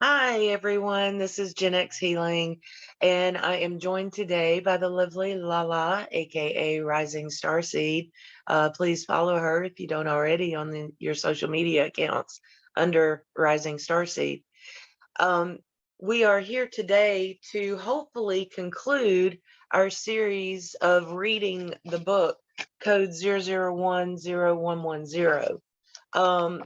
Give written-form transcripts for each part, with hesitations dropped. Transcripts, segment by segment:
Hi, everyone. This is Gen X Healing, and I am joined today by the lovely Lala, aka Rising Starseed. Please follow her if you don't already on your social media accounts under Rising Starseed. Um, we are here today to hopefully conclude our series of reading the book Code 00101110. Um,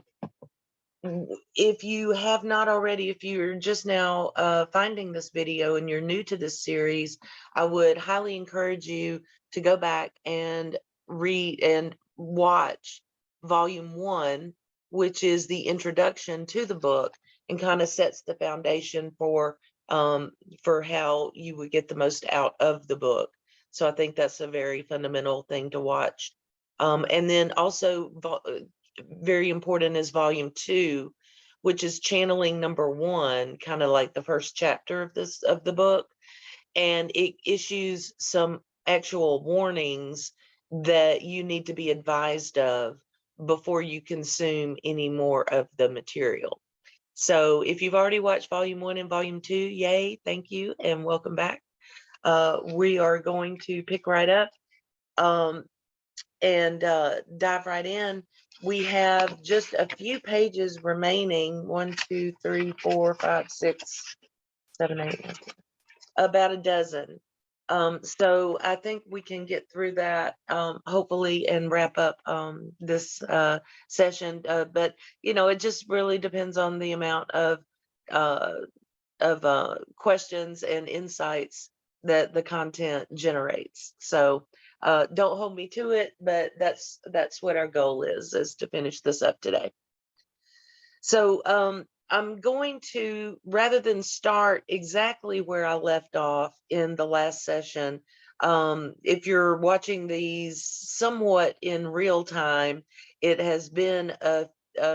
if you have not already, if you're just now finding this video and you're new to this series, I would highly encourage you to go back and read and watch volume 1, which is the introduction to the book and kind of sets the foundation for how you would get the most out of the book. So I think that's a very fundamental thing to watch. And then also very important is volume 2, which is channeling number 1, kind of like the first chapter of the book, and it issues some actual warnings that you need to be advised of before you consume any more of the material. So if you've already watched volume 1 and volume 2, yay, thank you, and welcome back. We are going to pick right up. And dive right in. We have just a few pages remaining. 1, 2, 3, 4, 5, 6, 7, 8, about a dozen. So I think we can get through that hopefully and wrap up this session. But it just really depends on the amount uh, of questions and insights that the content generates. So don't hold me to it, but that's what our goal is to finish this up today. So I'm going to, rather than start exactly where I left off in the last session, if you're watching these somewhat in real time, it has been a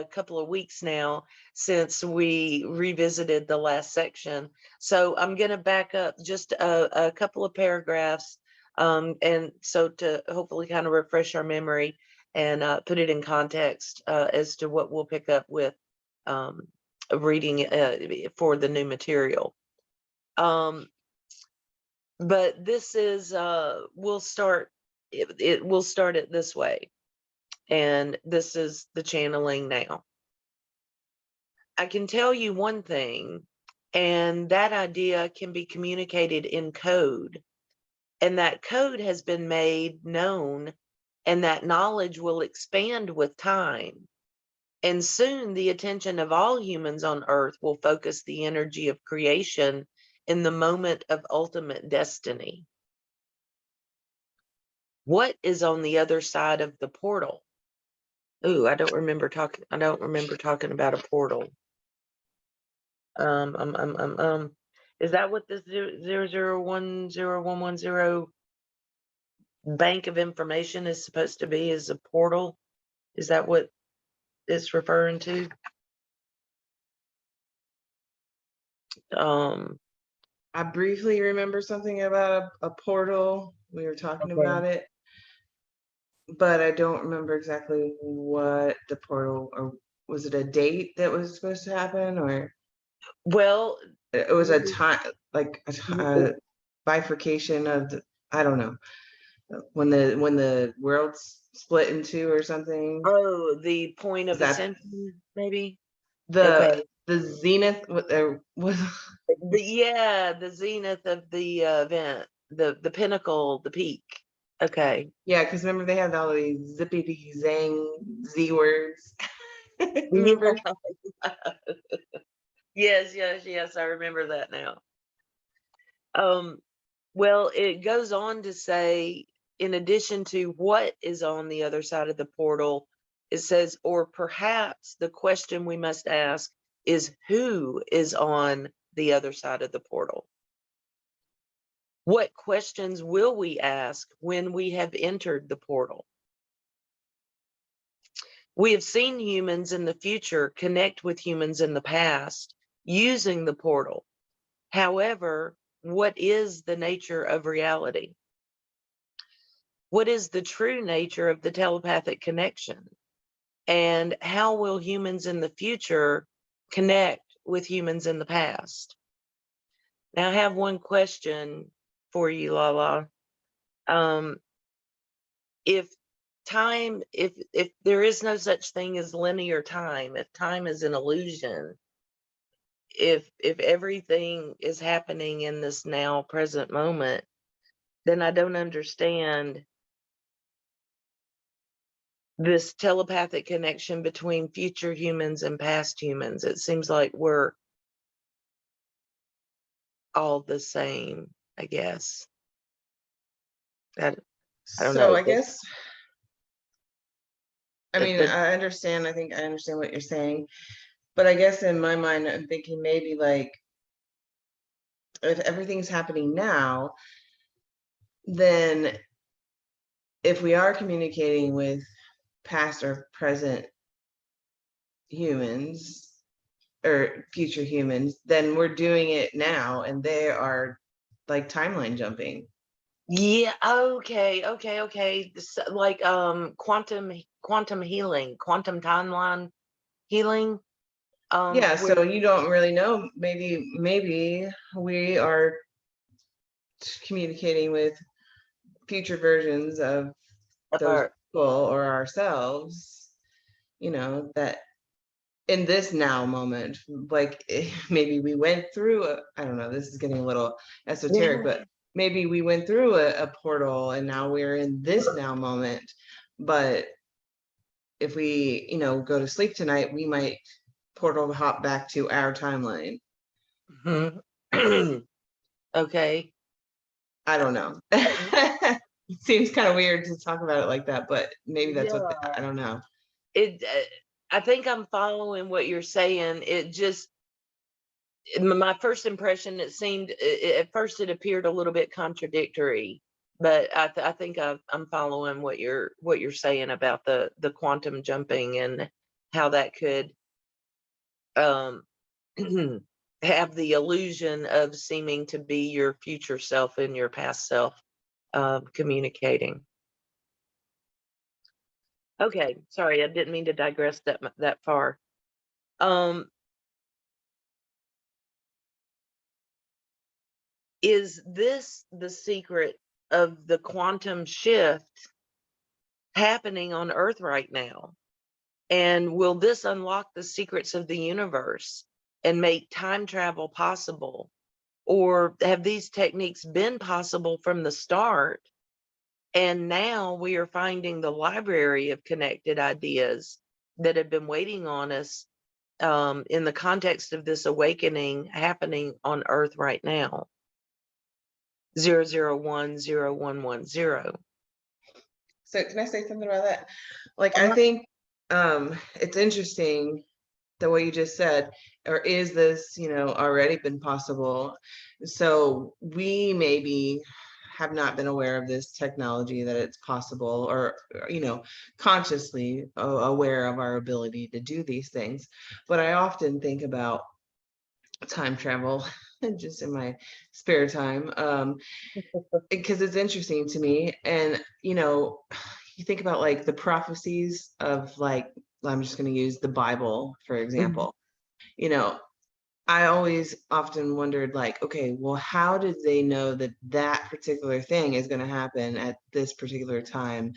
couple of weeks now since we revisited the last section. So I'm going to back up just a couple of paragraphs, and so to hopefully kind of refresh our memory and put it in context as to what we'll pick up with um, reading for the new material. But this is, we'll start, we'll start it this way. And this is the channeling now. I can tell you one thing, and that idea can be communicated in code. And that code has been made known, and that knowledge will expand with time. And soon the attention of all humans on earth will focus the energy of creation in the moment of ultimate destiny. What is on the other side of the portal? Ooh, I don't remember talking about a portal. Is that what this 00101110 bank of information is supposed to be, is a portal? Is that what it's referring to? I briefly remember something about a portal. We were talking Okay. about it, but I don't remember exactly what the portal, or was it a date that was supposed to happen, or Well, it was a time, like a bifurcation of I don't know, when the world's split in two or something. oh, the point Is of that ascension, maybe? the Okay. the zenith? What there was? The zenith of the event, the pinnacle, the peak. Okay. Yeah, because remember they had all these zippity zang z words. Remember? Yeah. Yes, yes, yes, I remember that now. Um, well, it goes on to say, in addition to what is on the other side of the portal, it says, or perhaps the question we must ask is who is on the other side of the portal? What questions will we ask when we have entered the portal? We have seen humans in the future connect with humans in the past using the portal. However, what is the nature of reality? What is the true nature of the telepathic connection? And how will humans in the future connect with humans in the past. Now I have one question for you, Lala. Um, if if there is no such thing as linear time, if time is an illusion, if everything is happening in this now present moment, then I don't understand this telepathic connection between future humans and past humans. It seems like we're all the same, I guess. That I don't So know. I guess, I mean, The I understand. I think I understand what you're saying, but I guess in my mind, I'm thinking maybe like if everything's happening now, then if we are communicating with past or present humans or future humans, then we're doing it now and they are like timeline jumping. Yeah, okay. Like quantum healing, quantum timeline healing. Yeah, Where so you don't really know. Maybe we are communicating with future versions of of those our people or ourselves, that in this now moment, like maybe we went through I don't know, this is getting a little esoteric, yeah. but maybe we went through a portal and now we're in this now moment. But if we, go to sleep tonight, we might portal hop back to our timeline. Mhm. Okay. I don't know. It seems kind of weird to talk about it like that, but maybe that's what I Yeah. don't know. It I think I'm following what you're saying. It just my first impression, it seemed at first it appeared a little bit contradictory, but I think I'm following what you're saying about the quantum jumping and how that could um have the illusion of seeming to be your future self and your past self communicating. Okay, sorry, I didn't mean to digress that far. Um, is this the secret of the quantum shift happening on Earth right now? And will this unlock the secrets of the universe and make time travel possible? Or have these techniques been possible from the start? And now we are finding the library of connected ideas that have been waiting on us in the context of this awakening happening on Earth right now. 0010110. So can I say something about that? Like, I Uh-huh. think it's interesting the way you just said, or is this, already been possible? So we maybe have not been aware of this technology, that it's possible, or consciously aware of our ability to do these things. But I often think about time travel just in my spare time, because it's interesting to me. And you think about like the prophecies of, like, I'm just going to use the Bible for Mhm. example. you know I always often wondered, like, okay, well, how did they know that that particular thing is going to happen at this particular time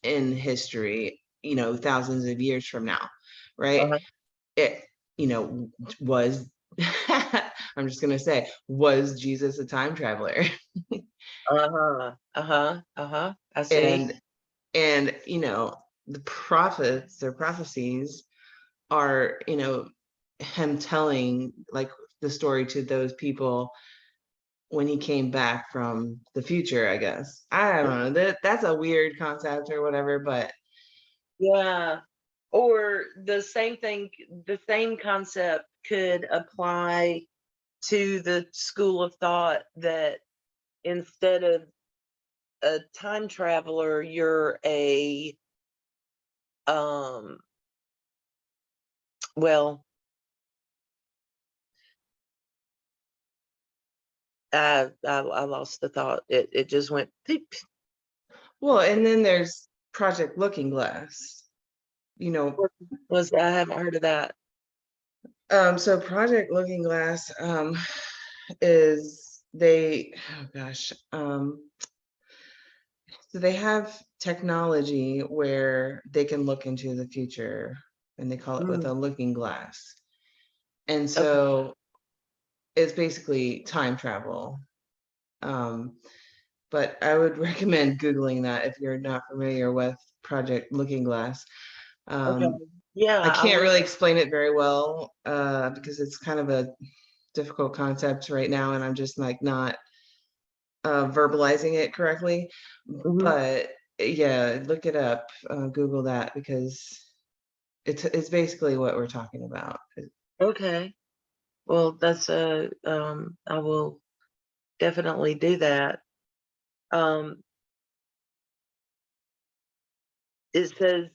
in history, thousands of years from now, right? Uh-huh. It, was I'm just going to say, was Jesus a time traveler? Uh-huh. Uh-huh. Uh-huh. I see. and and the prophets, their prophecies are, him telling, like, the story to those people when he came back from the future, I guess. I don't know. That's a weird concept or whatever, but Yeah. Or the same concept could apply to the school of thought that instead of a time traveler, you're a um well, I lost the thought. It just went peep. well, and then there's Project Looking Glass. Was I haven't heard of that. So Project Looking Glass, is oh gosh, so they have technology where they can look into the future, and they call it with Mm, a looking glass. And okay. so it's basically time travel. Um, but I would recommend Googling that if you're not familiar with Project Looking Glass. Okay. Um, Yeah, I I can't will. really explain it very well, because it's kind of a difficult concept right now, and I'm just like not verbalizing it correctly. Mhm. But yeah, look it up, Google that, because it's basically what we're talking about. Okay. Well, that's I will definitely do that. Um, it says,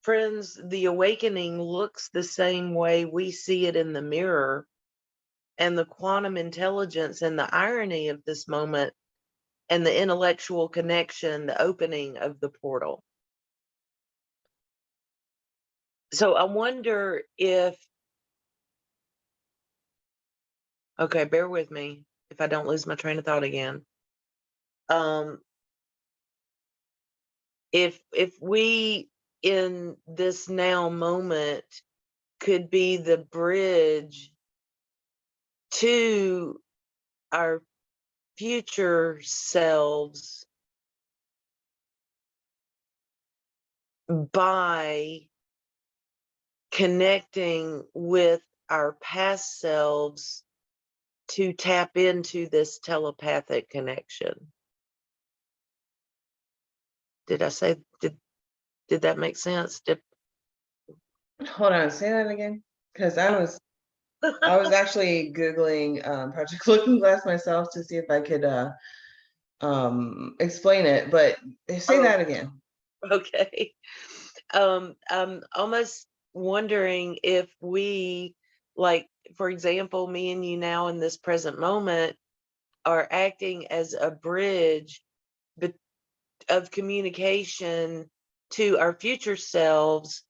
friends, the awakening looks the same way we see it in the mirror, and the quantum intelligence and the irony of this moment and the intellectual connection, the opening of the portal. So I wonder if, okay, bear with me if I don't lose my train of thought again. Um, if we in this now moment could be the bridge to our future selves by connecting with our past selves to tap into this telepathic connection. Did I say did that make sense? Did Hold on, say that again, because I was actually Googling Project Looking Glass myself to see if I could explain it, but say Oh, that again. okay. I'm almost wondering if we, like, for example, me and you now in this present moment are acting as a bridge bet- of communication to our future selves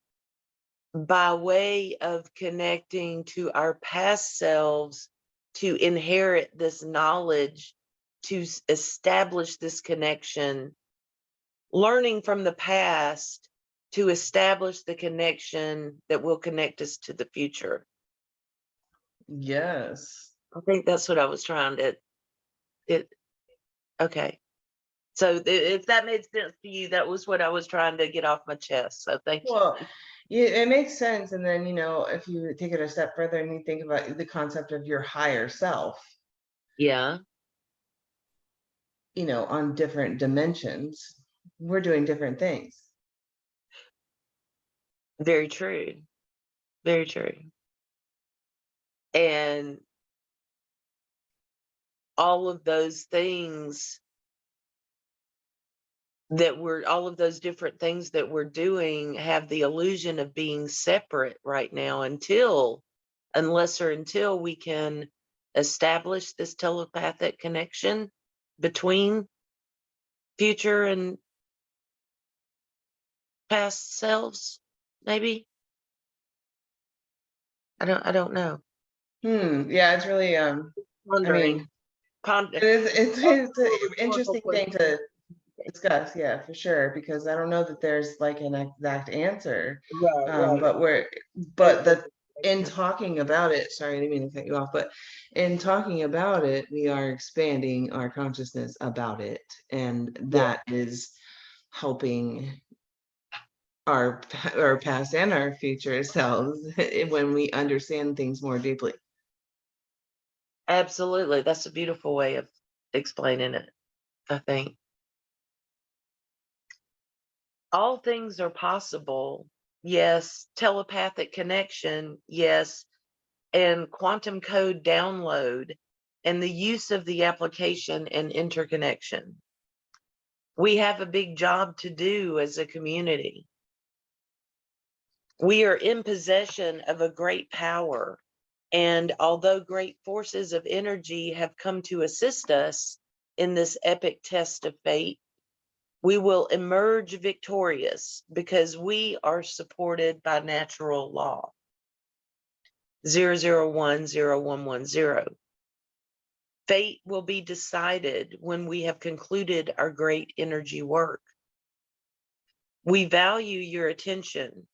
by way of connecting to our past selves to inherit this knowledge, to establish this connection, learning from the past to establish the connection that will connect us to the future. Yes. I think that's what I was trying to it okay. So if that made sense to you, that was what I was trying to get off my chest. So thank you. Well, yeah, it makes sense. And then, if you take it a step further and you think about the concept of your higher self, Yeah, on different dimensions, we're doing different things. very true. Very true. And all of those things all of those different things that we're doing have the illusion of being separate right now until we can establish this telepathic connection between future and past selves, maybe. I don't know. Yeah, it's really I Wondering. mean, Ponder. it's More an rhetorical interesting thing question. to discuss, yeah, for sure, because I don't know that there's like an exact answer. Right, right. But Very good in question. talking about it, sorry, I didn't mean to cut you off, but in talking about it, we are expanding our consciousness about it, and Yeah, that is helping our past and our future selves when we understand things more deeply. absolutely. That's a beautiful way of explaining it, I think. All things are possible. Yes. Telepathic connection. Yes. And quantum code download and the use of the application and interconnection. We have a big job to do as a community. We are in possession of a great power. And although great forces of energy have come to assist us in this epic test of fate, we will emerge victorious because we are supported by natural law. 00101110. Fate will be decided when we have concluded our great energy work. We value your attention.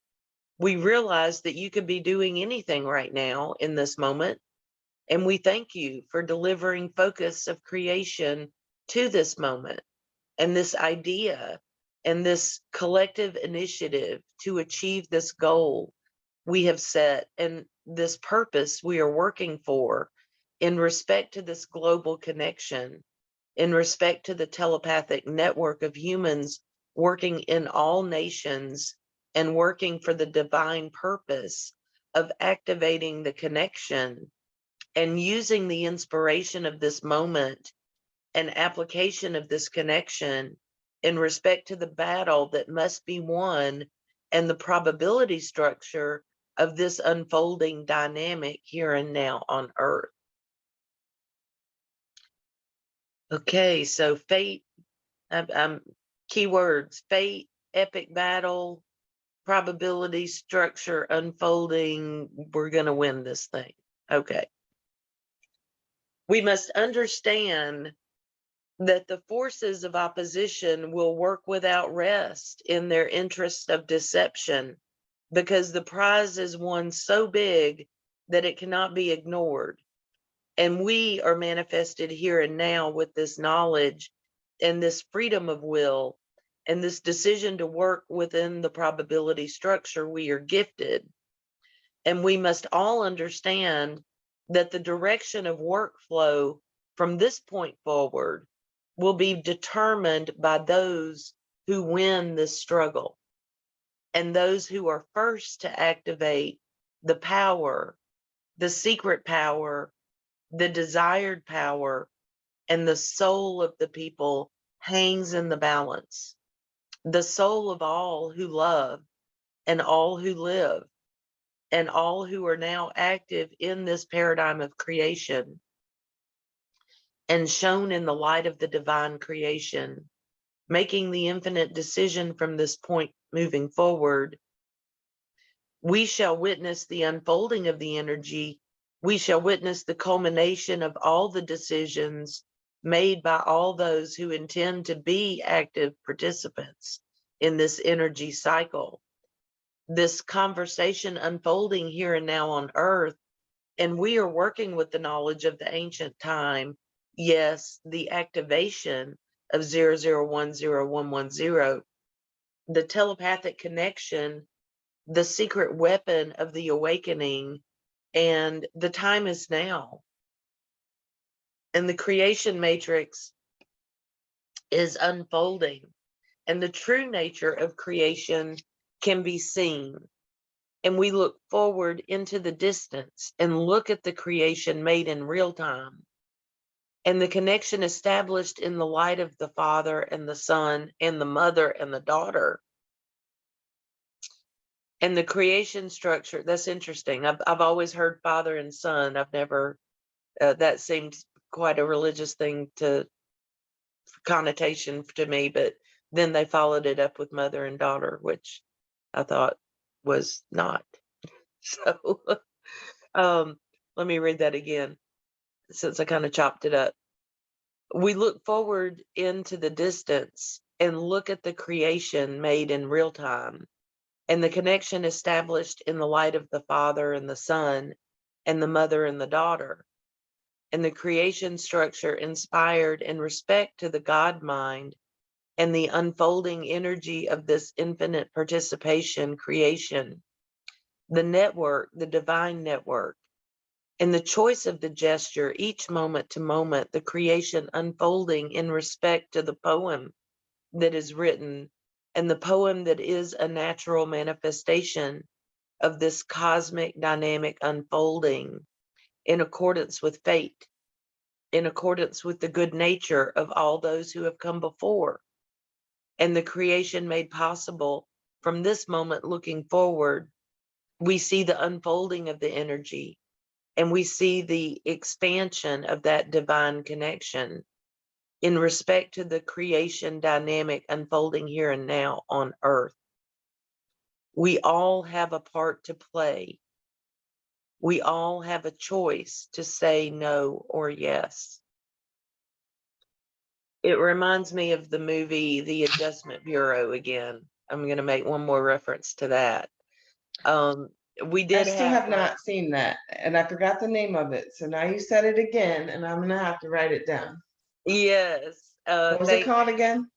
We realize that you could be doing anything right now in this moment, and we thank you for delivering focus of creation to this moment and this idea and this collective initiative to achieve this goal we have set and this purpose we are working for in respect to this global connection, in respect to the telepathic network of humans working in all nations and working for the divine purpose of activating the connection and using the inspiration of this moment and application of this connection in respect to the battle that must be won and the probability structure of this unfolding dynamic here and now on Earth. Okay, so fate, keywords, fate, epic battle, probability structure unfolding. We're going to win this thing. Okay. We must understand that the forces of opposition will work without rest in their interest of deception, because the prize is one so big that it cannot be ignored. And we are manifested here and now with this knowledge and this freedom of will and this decision to work within the probability structure we are gifted. And we must all understand that the direction of workflow from this point forward will be determined by those who win this struggle and those who are first to activate the power, the secret power, the desired power, and the soul of the people hangs in the balance. The soul of all who love and all who live and all who are now active in this paradigm of creation and shown in the light of the divine creation, making the infinite decision from this point moving forward. We shall witness the unfolding of the energy. We shall witness the culmination of all the decisions made by all those who intend to be active participants in this energy cycle. This conversation unfolding here and now on Earth, and we are working with the knowledge of the ancient time. Yes, the activation of 00101110, the telepathic connection, the secret weapon of the awakening, and the time is now. And the creation matrix is unfolding, and the true nature of creation can be seen. And we look forward into the distance and look at the creation made in real time and the connection established in the light of the Father and the Son and the Mother and the Daughter. And the creation structure, that's interesting. I've always heard Father and Son. I've never, that seemed quite a religious thing to connotation to me, but then they followed it up with Mother and Daughter, which I thought was not. So let me read that again, since I kind of chopped it up. We look forward into the distance and look at the creation made in real time and the connection established in the light of the Father and the Son and the Mother and the Daughter, and the creation structure inspired in respect to the God mind and the unfolding energy of this infinite participation creation, the network, the divine network, and the choice of the gesture, each moment to moment, the creation unfolding in respect to the poem that is written, and the poem that is a natural manifestation of this cosmic dynamic unfolding in accordance with fate, in accordance with the good nature of all those who have come before, and the creation made possible from this moment looking forward. We see the unfolding of the energy, and we see the expansion of that divine connection in respect to the creation dynamic unfolding here and now on Earth. We all have a part to play We all have a choice to say no or yes. It reminds me of the movie The Adjustment Bureau again. I'm going to make one more reference to that. We I did still have have, not seen that, and I forgot the name of it. So now you said it again, and I'm gonna have to write it down. yes, What was it called again?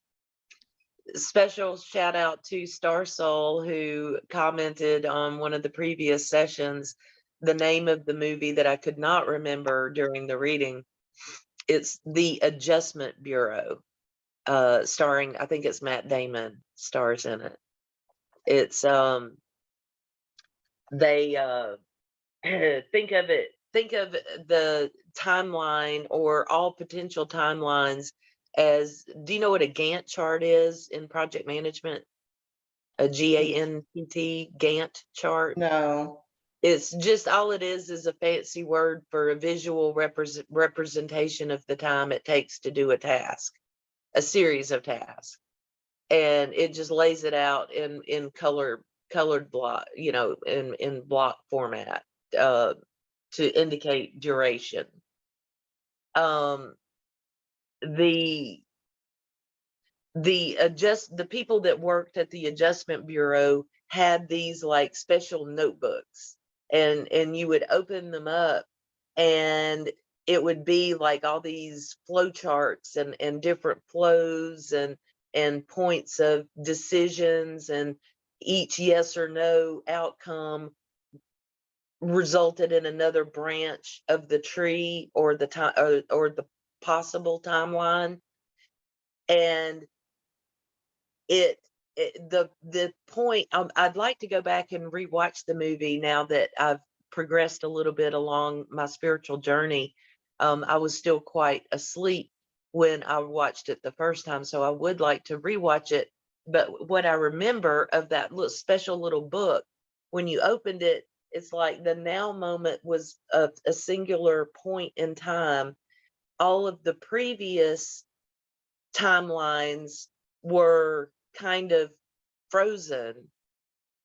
special shout out to Star Soul, who commented on one of the previous sessions the name of the movie that I could not remember during the reading. It's The Adjustment Bureau, starring, I think it's Matt Damon stars in it. It's they think of the timeline or all potential timelines as, do you know what a Gantt chart is in project management? A GANT Gantt chart. No. It's just, all it is a fancy word for a visual representation of the time it takes to do a task, a series of tasks. And it just lays it out in colored block, in block format, to indicate duration. The people that worked at the Adjustment Bureau had these like special notebooks, and you would open them up, and it would be like all these flow charts and different flows and points of decisions, and each yes or no outcome resulted in another branch of the tree or the time or the possible timeline. And the point, I'd like to go back and rewatch the movie now that I've progressed a little bit along my spiritual journey. I was still quite asleep when I watched it the first time, so I would like to rewatch it. But what I remember of that little special little book, when you opened it, it's like the now moment was a singular point in time. All of the previous timelines were kind of frozen,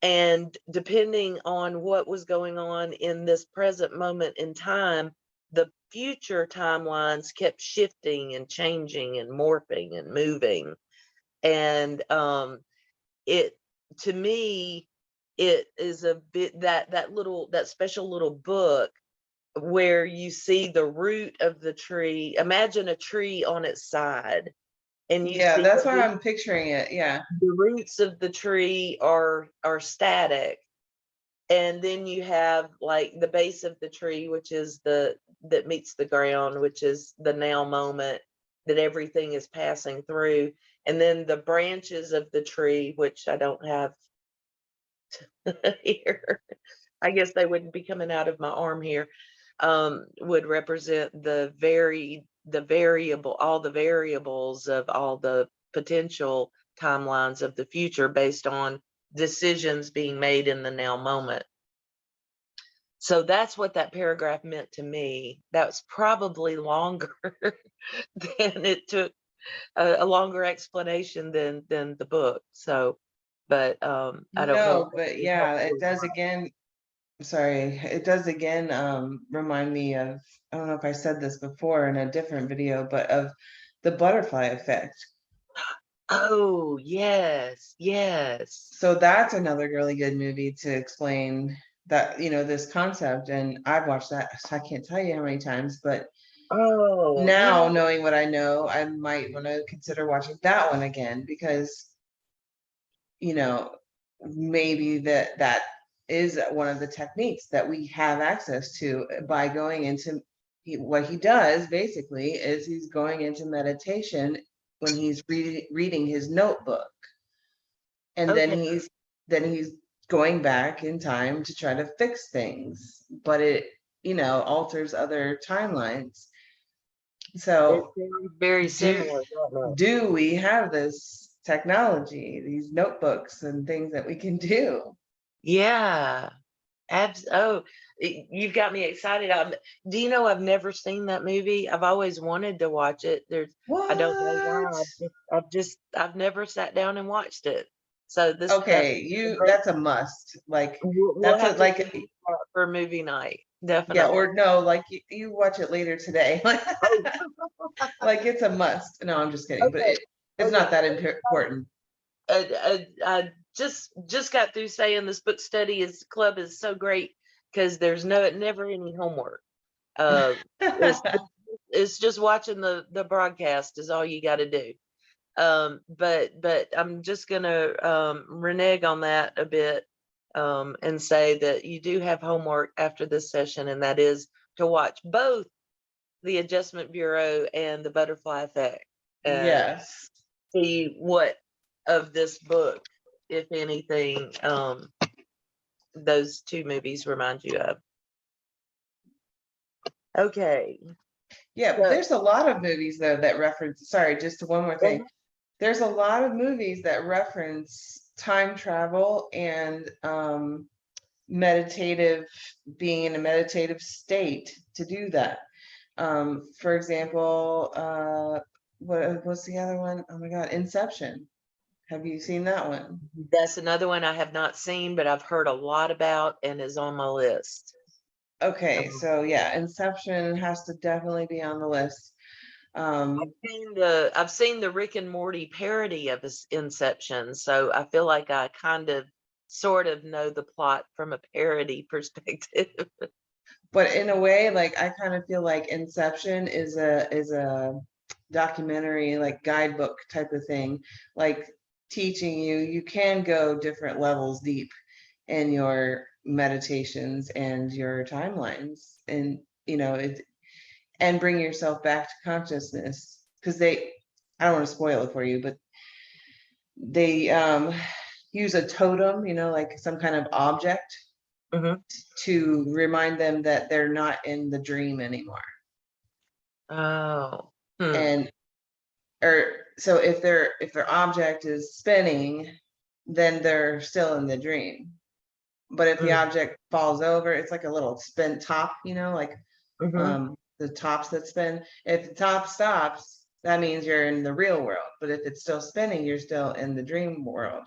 and depending on what was going on in this present moment in time, the future timelines kept shifting and changing and morphing and moving. And it, to me, it is a bit that special little book where you see the root of the tree. Imagine a tree on its side, and you Yeah, see that's why I'm picturing it. Yeah. the roots of the tree are static, and then you have like the base of the tree, which is that meets the ground, which is the now moment that everything is passing through, and then the branches of the tree, which I don't have here. I guess they wouldn't be coming out of my arm here. Would represent all the variables of all the potential timelines of the future based on decisions being made in the now moment. So that's what that paragraph meant to me. That's probably longer than it took, a longer explanation than the book. So, but I don't know. No, but yeah, it does again. Sorry, it does again remind me of, I don't know if I said this before in a different video, but of the butterfly effect. Oh, yes, yes. So that's another really good movie to explain that, this concept. And I've watched that, I can't tell you how many times, but Oh, now yeah. knowing what I know, I might want to consider watching that one again because, maybe that is one of the techniques that we have access to by going into what he does basically is he's going into meditation when he's reading his notebook, and then Okay. he's going back in time to try to fix things, but it alters other timelines. It So sounds very do similar, doesn't it? do we have this technology, these notebooks and things that we can do? Yeah. You've got me excited. Do you know I've never seen that movie? I've always wanted to watch it. I don't know What? why. I've never sat down and watched it. So that's Okay, a great. that's a must. Like We'll that's a have to like do. for movie night, Yeah, definitely. or no, like you watch it later today. Oh, Like it's a must. No, I'm just kidding, but okay, it's okay. not that important. I just got through saying this book study is club is so great because there's never any homework. Uh, it's it's just watching the broadcast is all you got to do. But I'm just gonna renege on that a bit, and say that you do have homework after this session, and that is to watch both the Adjustment Bureau and the Butterfly Effect, and Yes. see what of this book, if anything, those two movies remind you of. Okay. Yeah, but So, there's a lot of movies though that reference, sorry, just one more thing. There's a lot of movies that reference time travel and meditative, being in a meditative state to do that. For example, what's the other one? Oh my God, Inception. Have you seen that one? that's another one I have not seen, but I've heard a lot about and is on my list. Okay, Um, so yeah, Inception has to definitely be on the list. I've seen the Rick and Morty parody of Inception, so I feel like I kind of sort of know the plot from a parody perspective. But in a way, like I kind of feel like Inception is a documentary, like guidebook type of thing, like teaching you can go different levels deep in your meditations and your timelines, and it and bring yourself back to consciousness because I don't want to spoil it for you, but they use a totem, like some kind of object Mhm. to remind them that they're not in the dream anymore. Oh. Hmm. And or so if their object is spinning, then they're still in the dream. But if the Mm. object falls over, it's like a little spin top, like Mhm. the tops that spin. If the top stops, that means you're in the real world. But if it's still spinning, you're still in the dream world.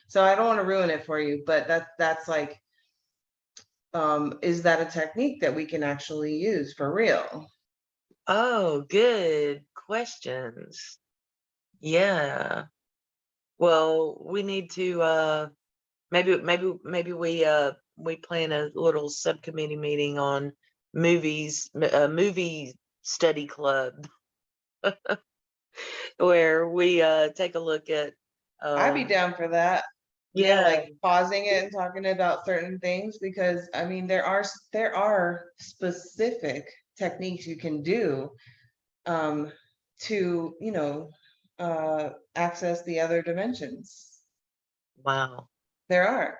So I don't want to ruin it for you, but that's like, is that a technique that we can actually use for real? Oh, good questions. Yeah. Well, we need to maybe we plan a little subcommittee meeting on movie study club where we take a look at I'd be um down for that. Yeah, yeah. like pausing it and talking about certain things, because I mean there are specific techniques you can do um to access the other dimensions. Wow. There are.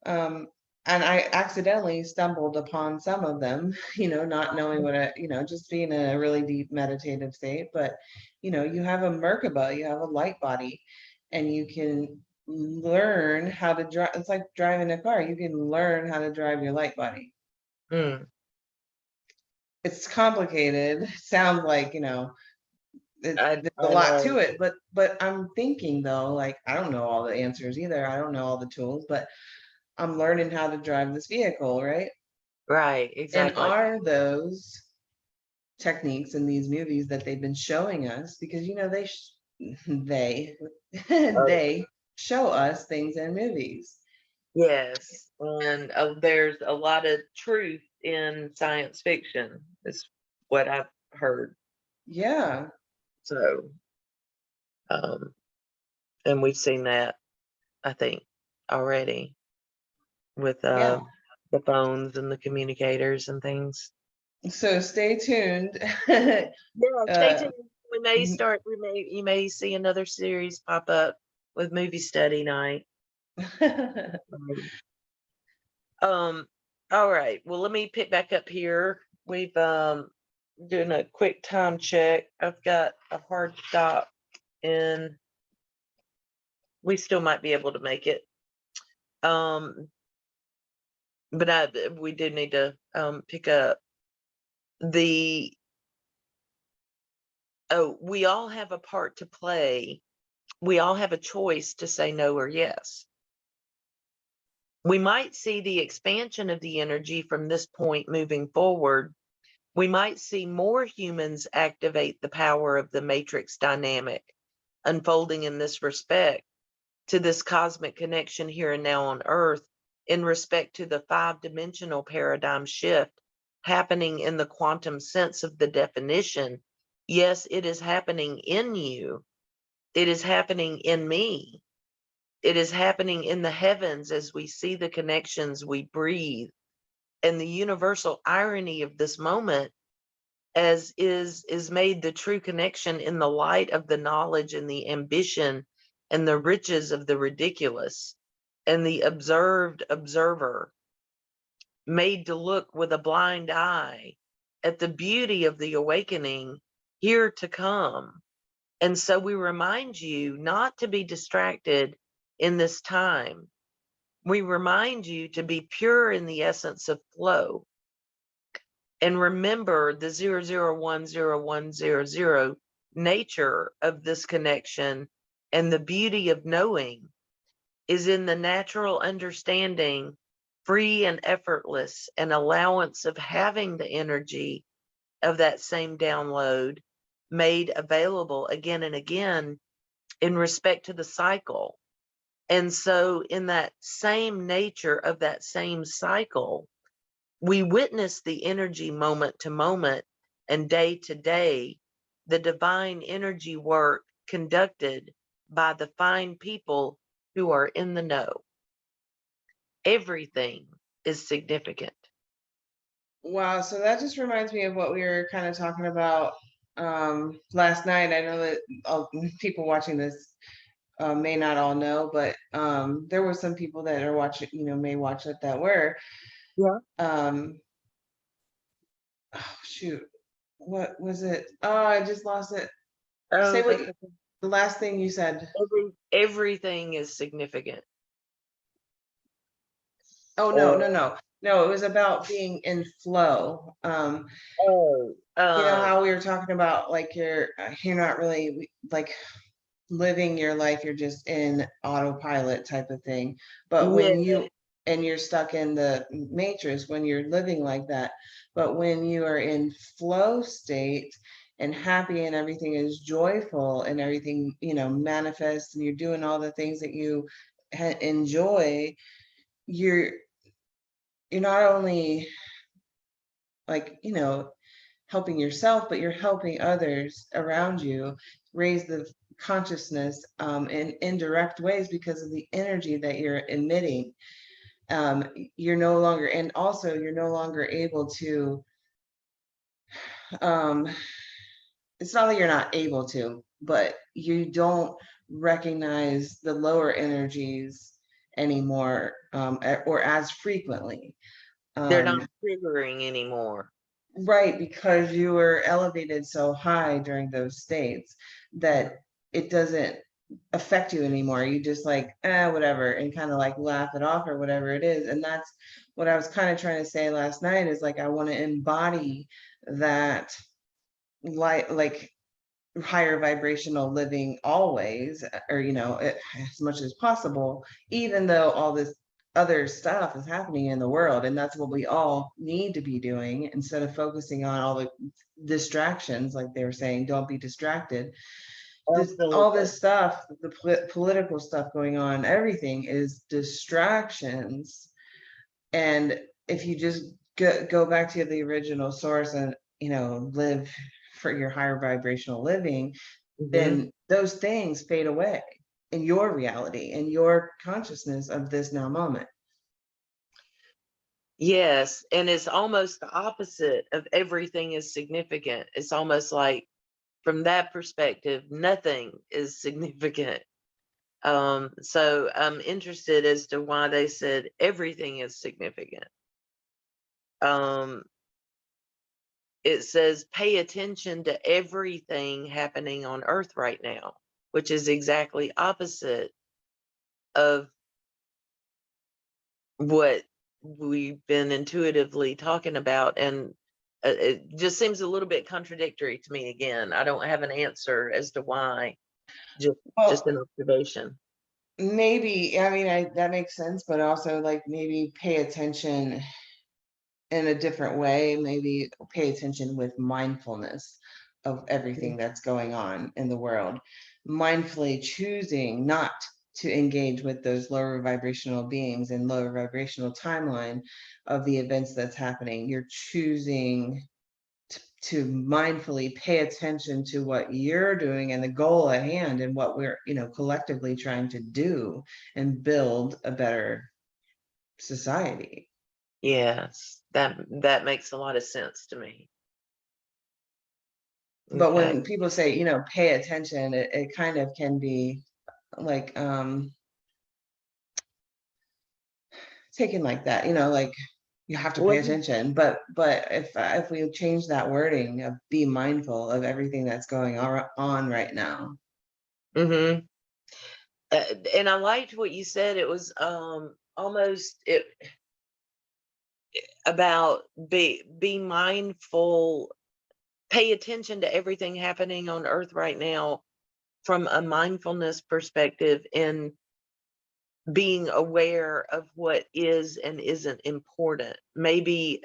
Um and I accidentally stumbled upon some of them, not knowing what just being in a really deep meditative state. But you have a Merkaba, you have a light body, and you can learn how to drive. It's like driving a car. You can learn how to drive your light body. Mm. It's complicated. Sounds like, there's a I lot know. to it, but I'm thinking though, like I don't know all the answers either. I don't know all the tools, but I'm learning how to drive this vehicle, right? Right, And exactly. are those techniques in these movies that they've been showing us, because they Oh, they show us things in movies. yes. And there's a lot of truth in science fiction, is what I've heard. Yeah, So, um, and we've seen that, I think, already with yeah. the phones and the communicators and things. So stay tuned. Yeah, stay uh tuned. You may see another series pop up with movie study night. Um, all right. Well, let me pick back up here. We've doing a quick time check. I've got a hard stop and we still might be able to make it. Um, but we do need to pick up the we all have a part to play. We all have a choice to say no or yes. We might see the expansion of the energy from this point moving forward. We might see more humans activate the power of the matrix dynamic unfolding in this respect to this cosmic connection here and now on Earth in respect to the 5-dimensional paradigm shift happening in the quantum sense of the definition. Yes, it is happening in you. It is happening in me. It is happening in the heavens as we see the connections we breathe. And the universal irony of this moment as is made the true connection in the light of the knowledge and the ambition and the riches of the ridiculous, and the observed observer made to look with a blind eye at the beauty of the awakening here to come. And so we remind you not to be distracted in this time. We remind you to be pure in the essence of flow. And remember the 00101000 nature of this connection, and the beauty of knowing is in the natural understanding, free and effortless, and allowance of having the energy of that same download made available again and again in respect to the cycle. And so in that same nature of that same cycle, we witness the energy moment to moment and day to day, the divine energy work conducted by the fine people who are in the know. Everything is significant. Wow, so that just reminds me of what we were kind of talking about last night. I know that people watching this may not all know, but there were some people that are watching, may watch it that were. Yeah. Oh, shoot. What was it? Oh, I just lost it. Say what the last thing you said. Everything is significant. Oh, no. No, it was about being in flow. You know how we were talking about like you're not really like living your life, you're just in autopilot type of thing. But when you're stuck in the matrix when you're living like that. But when you are in flow state and happy and everything is joyful and everything, manifests, and you're doing all the things that you enjoy, you're not only like, helping yourself, but you're helping others around you raise the consciousness in indirect ways because of the energy that you're emitting. You're no longer, and also you're no longer able to, it's not that you're not able to, but you don't recognize the lower energies anymore, or as frequently. They're not triggering anymore. Right, because you were elevated so high during those states that it doesn't affect you anymore. You just like, whatever, and kind of like laugh it off or whatever it is. And that's what I was kind of trying to say last night is like, I want to embody that like higher vibrational living always, or, as much as possible, even though all this other stuff is happening in the world. And that's what we all need to be doing instead of focusing on all the distractions. Like they were saying, don't be distracted. All this stuff, the political stuff going on, everything is distractions. And if you just go back to the original source and, live for your higher vibrational living, then those things fade away in your reality, in your consciousness of this now moment. Yes, and it's almost the opposite of everything is significant. It's almost like from that perspective, nothing is significant. So I'm interested as to why they said everything is significant. It says pay attention to everything happening on Earth right now, which is exactly opposite of what we've been intuitively talking about. And it just seems a little bit contradictory to me again. I don't have an answer as to why, just an observation. maybe, I mean, that makes sense, but also like maybe pay attention in a different way, maybe pay attention with mindfulness of everything that's going on in the world, mindfully choosing not to engage with those lower vibrational beings and lower vibrational timeline of the events that's happening. You're choosing to mindfully pay attention to what you're doing and the goal at hand and what we're, collectively trying to do and build a better society. Yes, that makes a lot of sense to me. But Okay. when people say, pay attention, it kind of can be like taken like that, like you have to pay Well, attention. But if we change that wording of be mindful of everything that's going on right now. mhm. And I liked what you said. It was almost it about be mindful, pay attention to everything happening on earth right now from a mindfulness perspective, and being aware of what is and isn't important. Maybe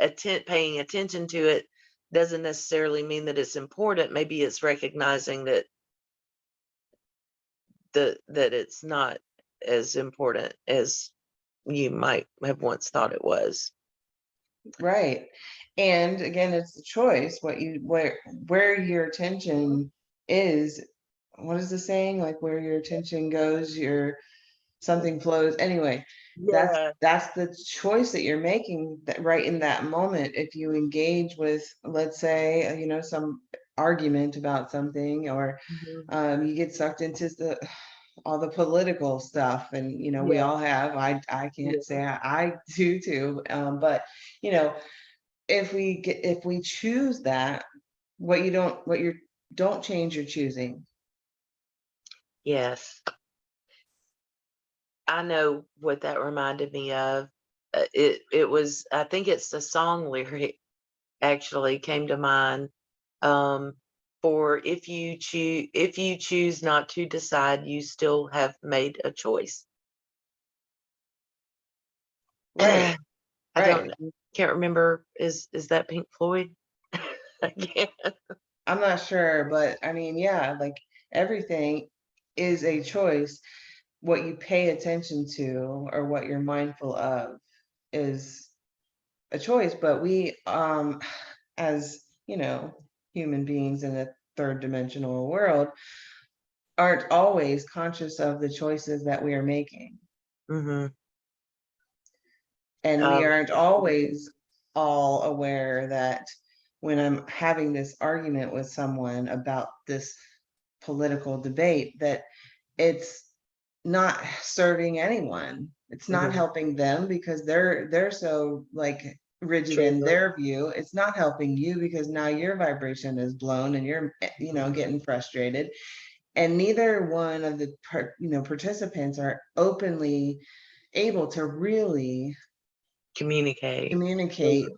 paying attention to it doesn't necessarily mean that it's important. Maybe it's recognizing that that it's not as important as you might have once thought it was. Right. And again, it's the choice, where your attention is. What is the saying? Like where your attention goes, your something flows. Anyway, that's Yeah. that's the choice that you're making that right in that moment. If you engage with, let's say, some argument about something, or Mhm. you get sucked into all the political stuff, and we Yeah. all have. I Yeah. can't say I do too, but you know if we choose that, what you don't change your choosing. Yes. I know what that reminded me of. It was, I think it's the song lyric actually came to mind. Um, for if you choose not to decide, you still have made a choice. Right, I right. don't can't remember. Is that Pink Floyd? I can't. I'm not sure, but I mean, yeah, like everything is a choice. What you pay attention to or what you're mindful of is a choice. But we, as human beings in a third dimensional world, aren't always conscious of the choices that we are making. Hmm. And we Um, aren't always all aware that when I'm having this argument with someone about this political debate, that it's not serving anyone. It's not mhm. helping them because they're so like rigid in True. their view. It's not helping you because now your vibration is blown and you're getting frustrated. And neither one of the participants are openly able to really Communicate. communicate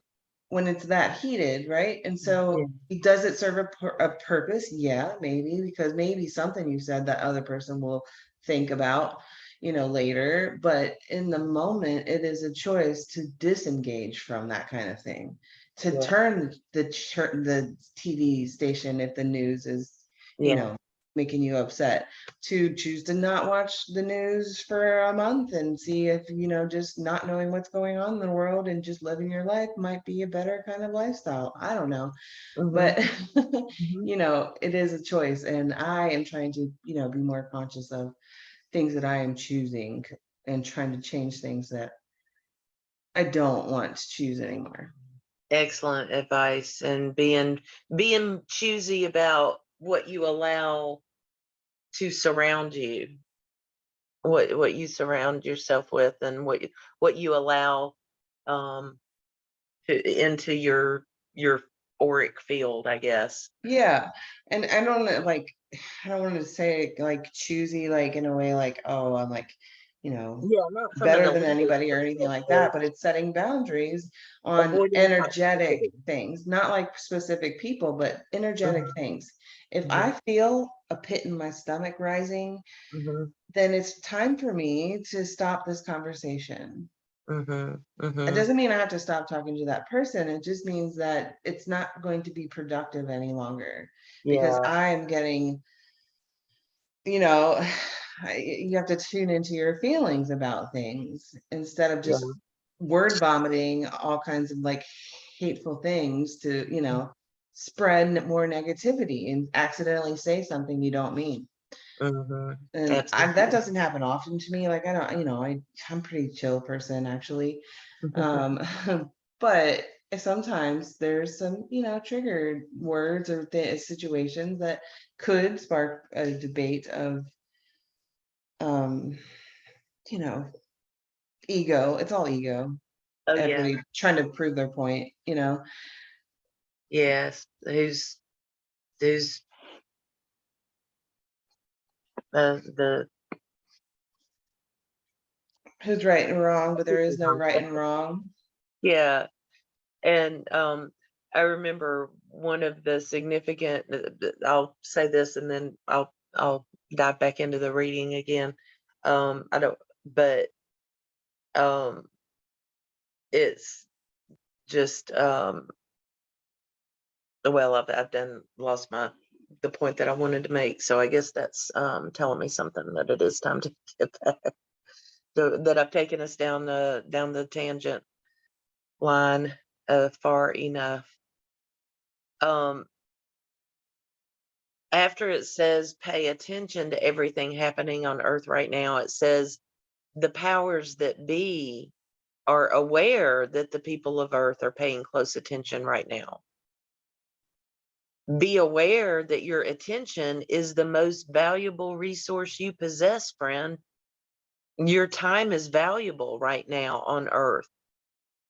when it's that heated, right? And so Yeah. does it serve a purpose? Yeah, maybe, because maybe something you said that other person will think about, later. But in the moment, it is a choice to disengage from that kind of thing, to Yeah. turn the TV station if the news is, you Yeah. know, making you upset, to choose to not watch the news for a month and see if, just not knowing what's going on in the world and just living your life might be a better kind of lifestyle. I don't know. Hmm. But, Hmm. it is a choice. And I am trying to, be more conscious of things that I am choosing and trying to change things that I don't want to choose anymore. Excellent advice, and being choosy about what you allow to surround you, what you surround yourself with, and what you allow um into your auric field, I guess. Yeah. And I don't know, like, I don't want to say like choosy, like in a way like, oh, I'm like, Yeah, not from an better than elitist anybody or anything like that, perspective. but it's setting boundaries on Avoiding energetic toxicity. things, not like specific people, but energetic Mhm. things. If I Mhm. feel a pit in my stomach rising, Mhm, then it's time for me to stop this conversation. mhm, It mhm. doesn't mean I have to stop talking to that person. It just means that it's not going to be productive any longer because Yeah, I am getting, you know, you have to tune into your feelings about things instead of yeah. just word vomiting all kinds of like hateful things to, spread more negativity and accidentally say something you don't mean. Mhm. And that Absolutely. doesn't happen often to me. Like I don't, I'm a pretty chill person actually. Um, but sometimes there's some, triggered words or situations that could spark a debate of, um, you know, ego. It's all ego. Oh, yeah. Everybody trying to prove their point. Yes. Who's the Who's right and wrong, but there is who's no on right and second. wrong. Yeah. And I remember one of the significant, I'll say this and then I'll dive back into the reading again. I don't, but um, it's just, well, I've done lost the point that I wanted to make. So I guess that's telling me something that it is time to get back. So that I've taken us down the tangent line far enough. Um, After it says pay attention to everything happening on earth right now, it says the powers that be are aware that the people of earth are paying close attention right now. Be aware that your attention is the most valuable resource you possess, friend. Your time is valuable right now on earth.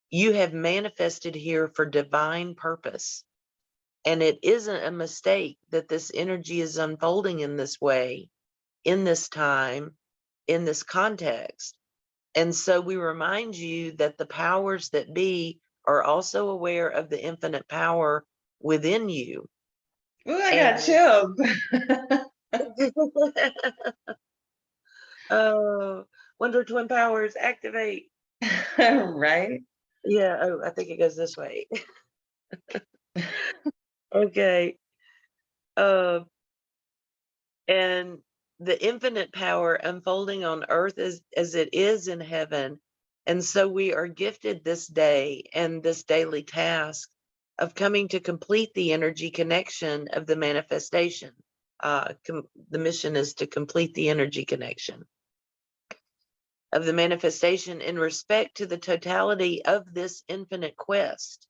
You have manifested here for divine purpose. And it isn't a mistake that this energy is unfolding in this way, in this time, in this context. And so we remind you that the powers that be are also aware of the infinite power within you. Ooh, I got And chills. oh, Wonder Twin powers activate. Right? Yeah, oh, I think it goes this way. Okay. Uh, and the infinite power unfolding on earth as it is in heaven. And so we are gifted this day and this daily task of coming to complete the energy connection of the manifestation. The mission is to complete the energy connection of the manifestation in respect to the totality of this infinite quest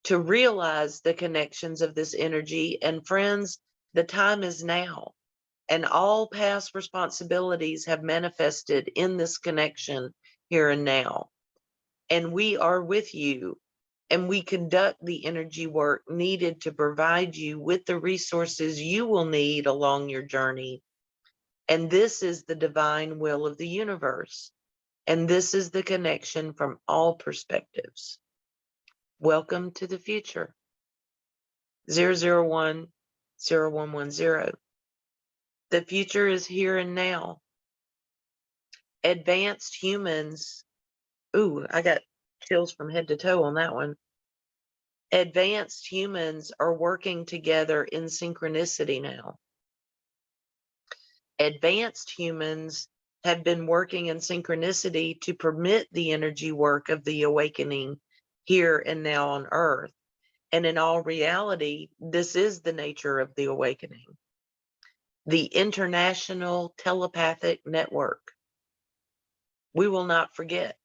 to realize the connections of this energy. And friends, the time is now. And all past responsibilities have manifested in this connection here and now. And we are with you, and we conduct the energy work needed to provide you with the resources you will need along your journey. And this is the divine will of the universe. And this is the connection from all perspectives. Welcome to the future. 0010110. The future is here and now. Advanced humans, ooh, I got chills from head to toe on that one. Advanced humans are working together in synchronicity now. Advanced humans have been working in synchronicity to permit the energy work of the awakening here and now on earth. And in all reality, this is the nature of the awakening. The International Telepathic Network. We will not forget.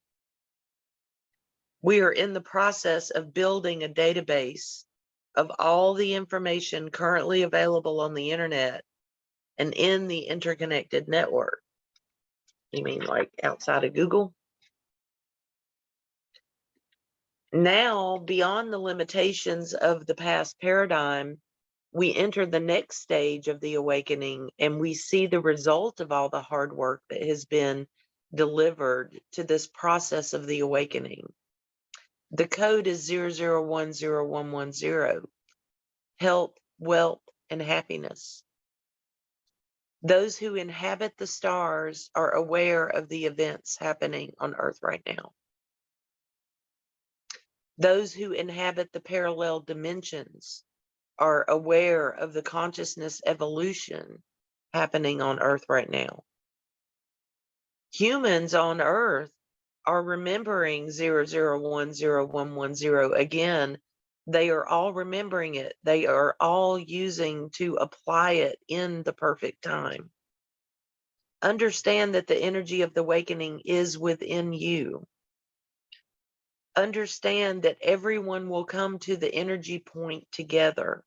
We are in the process of building a database of all the information currently available on the internet and in the interconnected network. You mean like outside of Google? Now, beyond the limitations of the past paradigm, we enter the next stage of the awakening and we see the result of all the hard work that has been delivered to this process of the awakening. The code is 0010110, health, wealth, and happiness. Those who inhabit the stars are aware of the events happening on Earth right now. Those who inhabit the parallel dimensions are aware of the consciousness evolution happening on Earth right now. Humans on Earth are remembering 00101110 again. They are all remembering it. They are all using to apply it in the perfect time. Understand that the energy of the awakening is within you. Understand that everyone will come to the energy point together.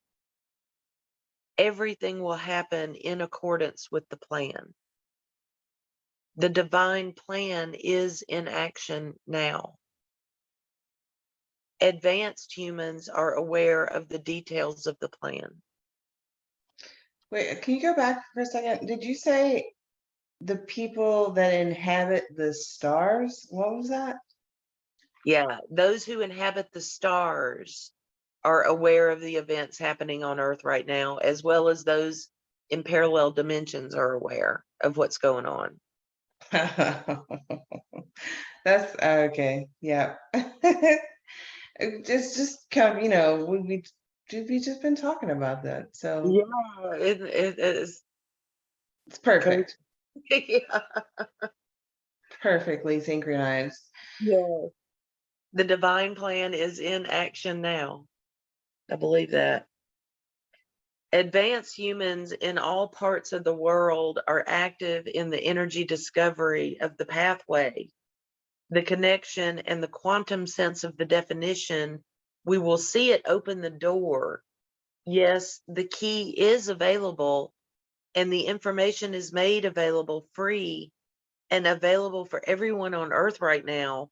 Everything will happen in accordance with the plan. The divine plan is in action now. Advanced humans are aware of the details of the plan. Wait, can you go back for a second? Did you say the people that inhabit the stars? What was that? Yeah, those who inhabit the stars are aware of the events happening on Earth right now, as well as those in parallel dimensions are aware of what's going on. That's okay. Yeah. Just come, we've just been talking about that. So Yeah, it is. it's perfect. Yeah. Perfectly synchronized. Yeah. The divine plan is in action now. I believe that. Advanced humans in all parts of the world are active in the energy discovery of the pathway, the connection, and the quantum sense of the definition. We will see it open the door. Yes, the key is available, and the information is made available free and available for everyone on Earth right now.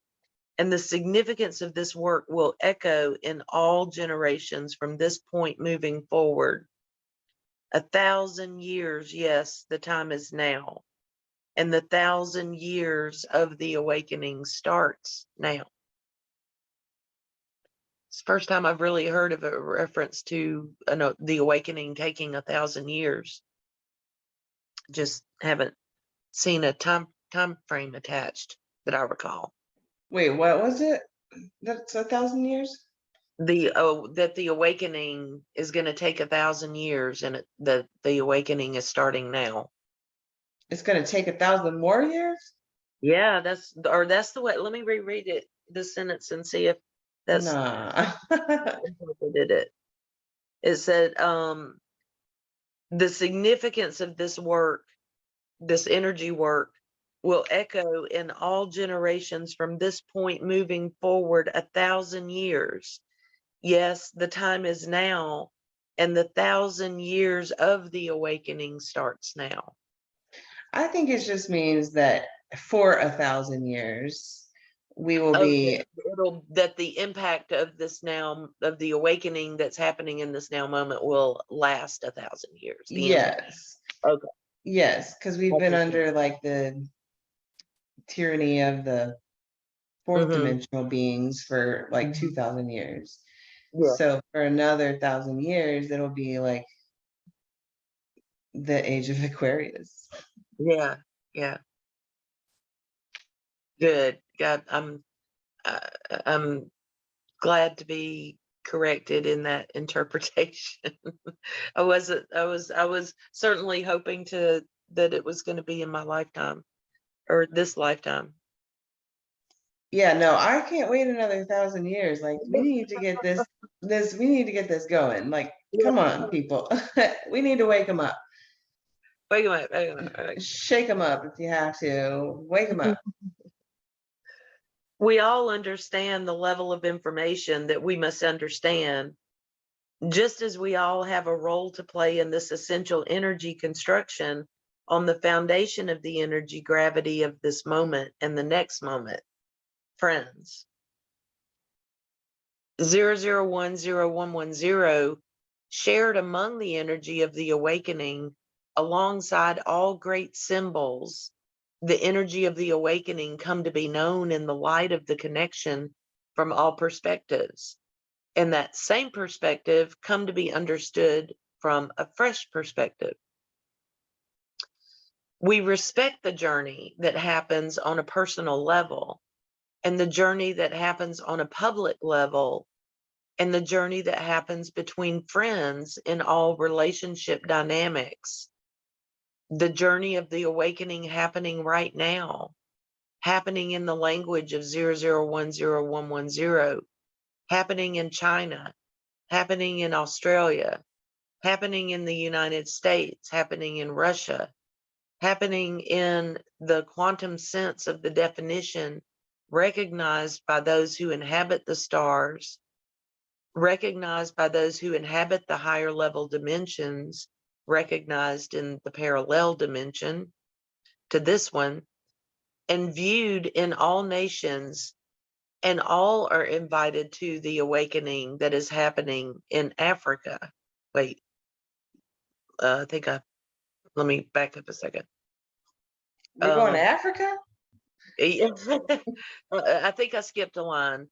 And the significance of this work will echo in all generations from this point moving forward. 1,000 years, yes, the time is now. And the 1,000 years of the awakening starts now. It's the first time I've really heard of a reference to the awakening taking 1,000 years. Just haven't seen a time frame attached that I recall. Wait, what was it? That's 1,000 years? That the awakening is going to take 1,000 years, and the awakening is starting now. It's gonna take 1,000 more years? Yeah, that's the way. Let me reread it, the sentence, and see if that's Nah. interpreted it. It said, the significance of this work, this energy work, will echo in all generations from this point moving forward 1,000 years. Yes, the time is now, and the 1,000 years of the awakening starts now. I think it just means that for 1,000 years, we will be. That the impact of this now, of the awakening that's happening in this now moment, will last 1,000 years. The impact. Yes. Okay. Yes, because we've been under like the tyranny of the fourth dimensional beings for like 2,000 years. Yeah. So for another 1,000 years, it'll be like the age of Aquarius. Yeah. Yeah. Good. God, I'm glad to be corrected in that interpretation. I was certainly hoping that it was going to be in my lifetime or this lifetime. Yeah, no, I can't wait another 1,000 years. Like we need to get we need to get this going. Like, come on, people. We need to wake them up. Wait a minute. Wait a minute. Shake them up if you have to. Wake them up. We all understand the level of information that we must understand, just as we all have a role to play in this essential energy construction on the foundation of the energy gravity of this moment and the next moment. Friends, 00101110 shared among the energy of the awakening alongside all great symbols. The energy of the awakening come to be known in the light of the connection from all perspectives. And that same perspective come to be understood from a fresh perspective. We respect the journey that happens on a personal level, and the journey that happens on a public level, and the journey that happens between friends in all relationship dynamics. The journey of the awakening happening right now, happening in the language of 00101110, happening in China, happening in Australia, happening in the United States, happening in Russia, happening in the quantum sense of the definition, recognized by those who inhabit the stars, recognized by those who inhabit the higher level dimensions, recognized in the parallel dimension to this one, and viewed in all nations, and all are invited to the awakening that is happening in Africa. Wait, let me back up a second. We're going to Africa? I think I skipped a line.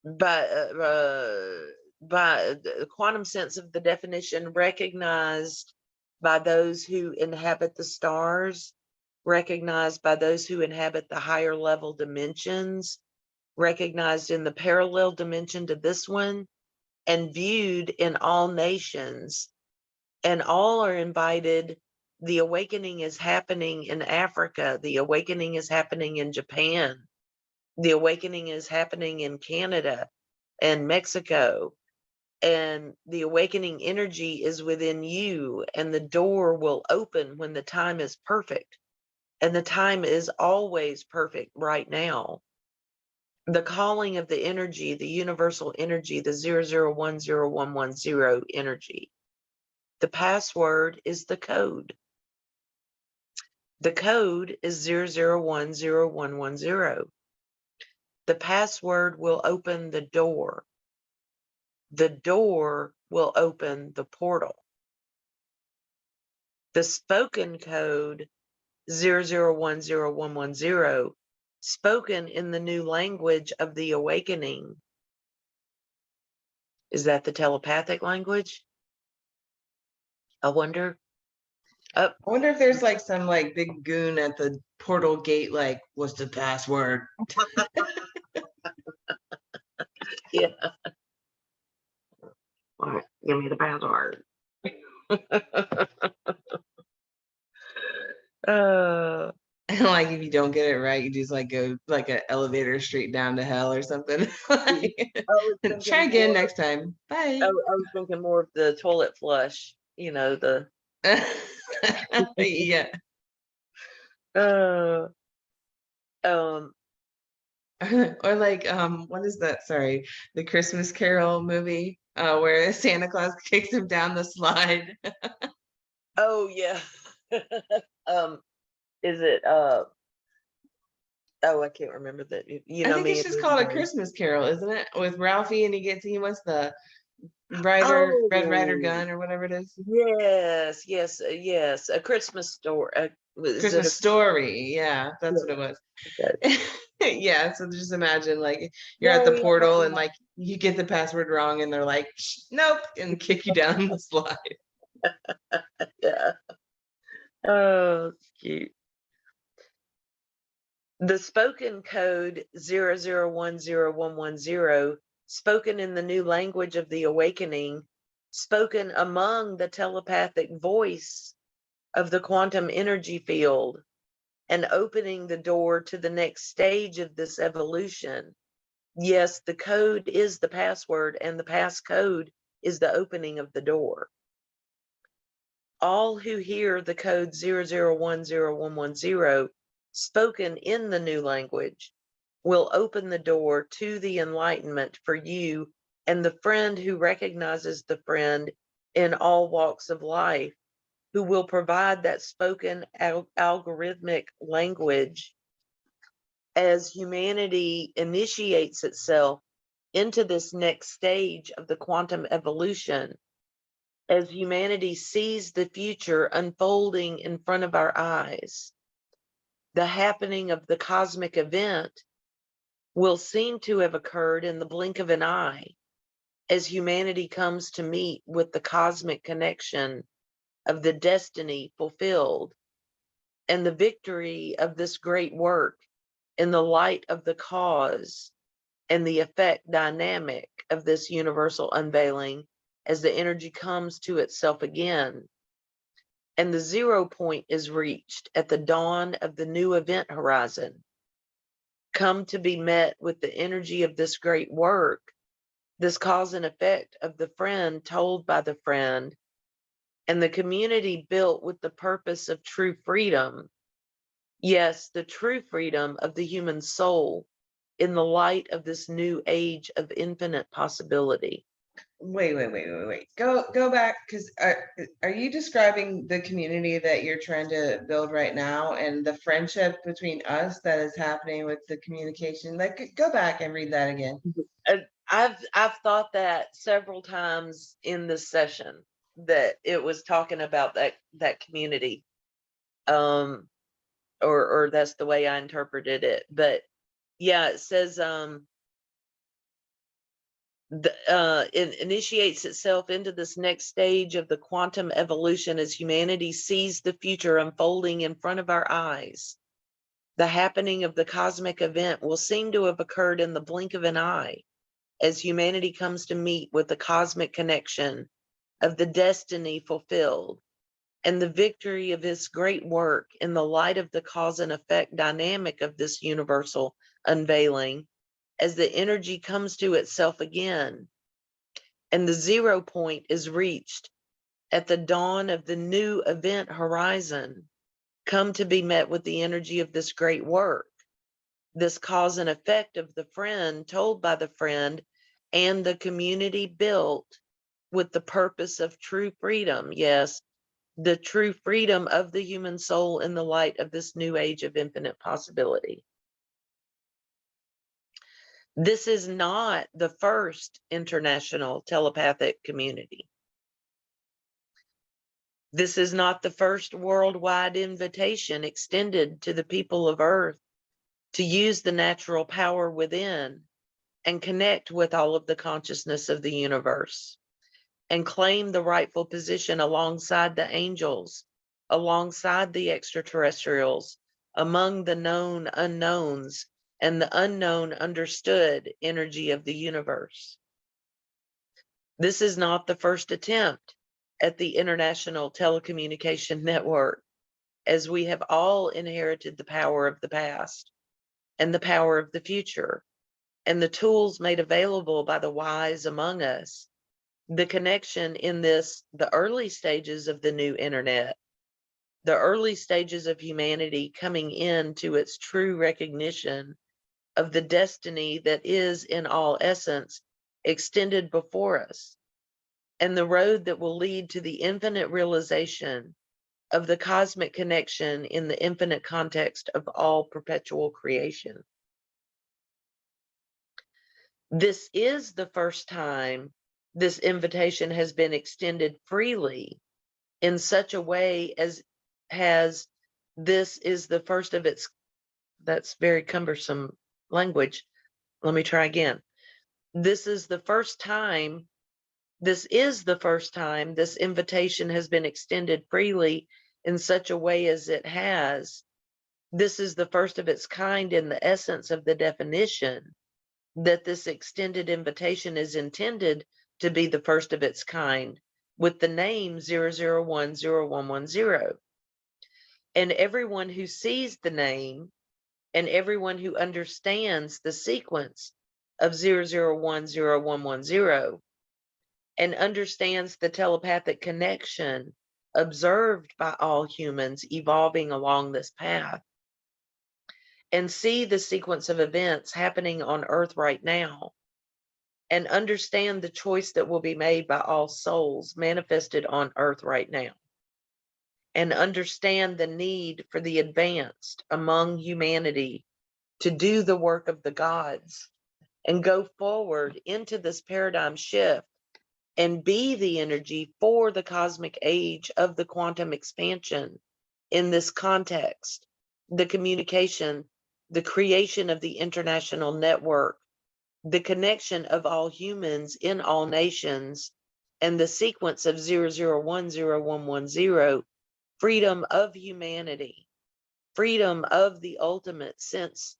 By the quantum sense of the definition, recognized by those who inhabit the stars, recognized by those who inhabit the higher level dimensions, recognized in the parallel dimension to this one, and viewed in all nations, and all are invited. The awakening is happening in Africa. The awakening is happening in Japan. The awakening is happening in Canada and Mexico. And the awakening energy is within you, and the door will open when the time is perfect. And the time is always perfect right now. The calling of the energy, the universal energy, the 00101110 energy. The password is the code. The code is 00101110. The password will open the door. The door will open the portal. The spoken code 00101110, spoken in the new language of the awakening. Is that the telepathic language? I wonder. I wonder if there's like some like big goon at the portal gate, like, what's the password? Yeah. All right, give me the password. Like if you don't get it right, you just like go like an elevator straight down to hell or something. Like, try again next time. Bye. I was thinking more of the toilet flush, the Yeah. um Or like what is that? Sorry, the Christmas Carol movie where Santa Claus kicks him down the slide. oh yeah. Is it oh, I can't remember that. I think Me it's and just called A movies. Christmas Carol, isn't it? With Ralphie and he wants the Red Rider Oh, gun or whatever it is. yes. A Christmas Story. Is it Christmas Story. Yeah, that's what it was. okay. Yeah, so just imagine like you're at the Yeah, portal and like you get the password wrong and they're like, nope, and kick you down the slide. yeah. Oh, cute. The spoken code 00101110, spoken in the new language of the awakening, spoken among the telepathic voice of the quantum energy field, and opening the door to the next stage of this evolution. Yes, the code is the password, and the passcode is the opening of the door. All who hear the code 00101110 spoken in the new language will open the door to the enlightenment for you and the friend who recognizes the friend in all walks of life, who will provide that spoken algorithmic language as humanity initiates itself into this next stage of the quantum evolution. As humanity sees the future unfolding in front of our eyes, the happening of the cosmic event will seem to have occurred in the blink of an eye. as humanity comes to meet with the cosmic connection of the destiny fulfilled and the victory of this great work in the light of the cause and the effect dynamic of this universal unveiling as the energy comes to itself again. And the 0 point is reached at the dawn of the new event horizon, come to be met with the energy of this great work, this cause and effect of the friend told by the friend, and the community built with the purpose of true freedom. Yes, the true freedom of the human soul in the light of this new age of infinite possibility. Wait. Go back, because are you describing the community that you're trying to build right now and the friendship between us that is happening with the communication? Like, go back and read that again. I've thought that several times in this session that it was talking about that community. Or that's the way I interpreted it. But yeah, it says it initiates itself into this next stage of the quantum evolution as humanity sees the future unfolding in front of our eyes. The happening of the cosmic event will seem to have occurred in the blink of an eye as humanity comes to meet with the cosmic connection of the destiny fulfilled and the victory of this great work in the light of the cause and effect dynamic of this universal unveiling as the energy comes to itself again. And the 0 point is reached at the dawn of the new event horizon, come to be met with the energy of this great work, this cause and effect of the friend told by the friend and the community built with the purpose of true freedom. Yes, the true freedom of the human soul in the light of this new age of infinite possibility. This is not the first international telepathic community. This is not the first worldwide invitation extended to the people of Earth to use the natural power within and connect with all of the consciousness of the universe and claim the rightful position alongside the angels, alongside the extraterrestrials, among the known unknowns and the unknown understood energy of the universe. This is not the first attempt at the International Telecommunication Network, as we have all inherited the power of the past and the power of the future and the tools made available by the wise among us. The connection in the early stages of the new internet, the early stages of humanity coming into its true recognition of the destiny that is in all essence extended before us, and the road that will lead to the infinite realization of the cosmic connection in the infinite context of all perpetual creation. This is the first time this invitation has been extended freely in such a way as this is the first of its, that's very cumbersome language. Let me try again. This is the first time this invitation has been extended freely in such a way as it has. This is the first of its kind in the essence of the definition that this extended invitation is intended to be the first of its kind with the name 0010110. And everyone who sees the name and everyone who understands the sequence of 0010110 and understands the telepathic connection observed by all humans evolving along this path and see the sequence of events happening on Earth right now and understand the choice that will be made by all souls manifested on Earth right now and understand the need for the advanced among humanity to do the work of the gods and go forward into this paradigm shift and be the energy for the cosmic age of the quantum expansion in this context, the communication, the creation of the international network the connection of all humans in all nations, and the sequence of 00101110, freedom of humanity, freedom of the ultimate sense,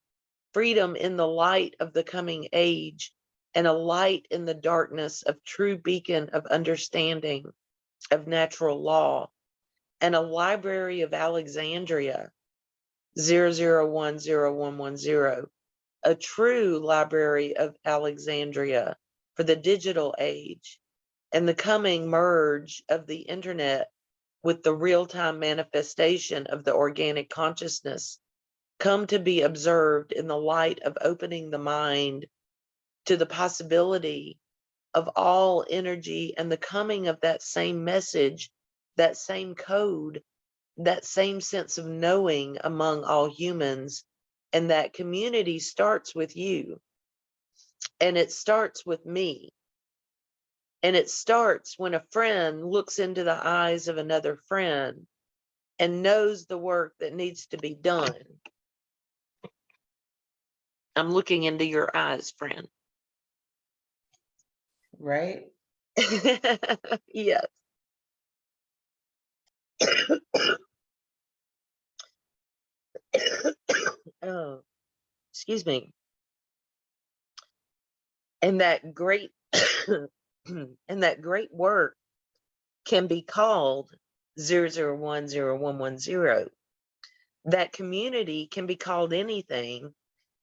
freedom in the light of the coming age, and a light in the darkness of true beacon of understanding of natural law, and a library of Alexandria, 00101110, a true library of Alexandria for the digital age, and the coming merge of the internet with the real-time manifestation of the organic consciousness, come to be observed in the light of opening the mind to the possibility of all energy and the coming of that same message, that same code, that same sense of knowing among all humans. And that community starts with you, and it starts with me. And it starts when a friend looks into the eyes of another friend and knows the work that needs to be done. I'm looking into your eyes, friend. Right? Yes. Oh, excuse me. And that great and that great work can be called 00101110. That community can be called anything,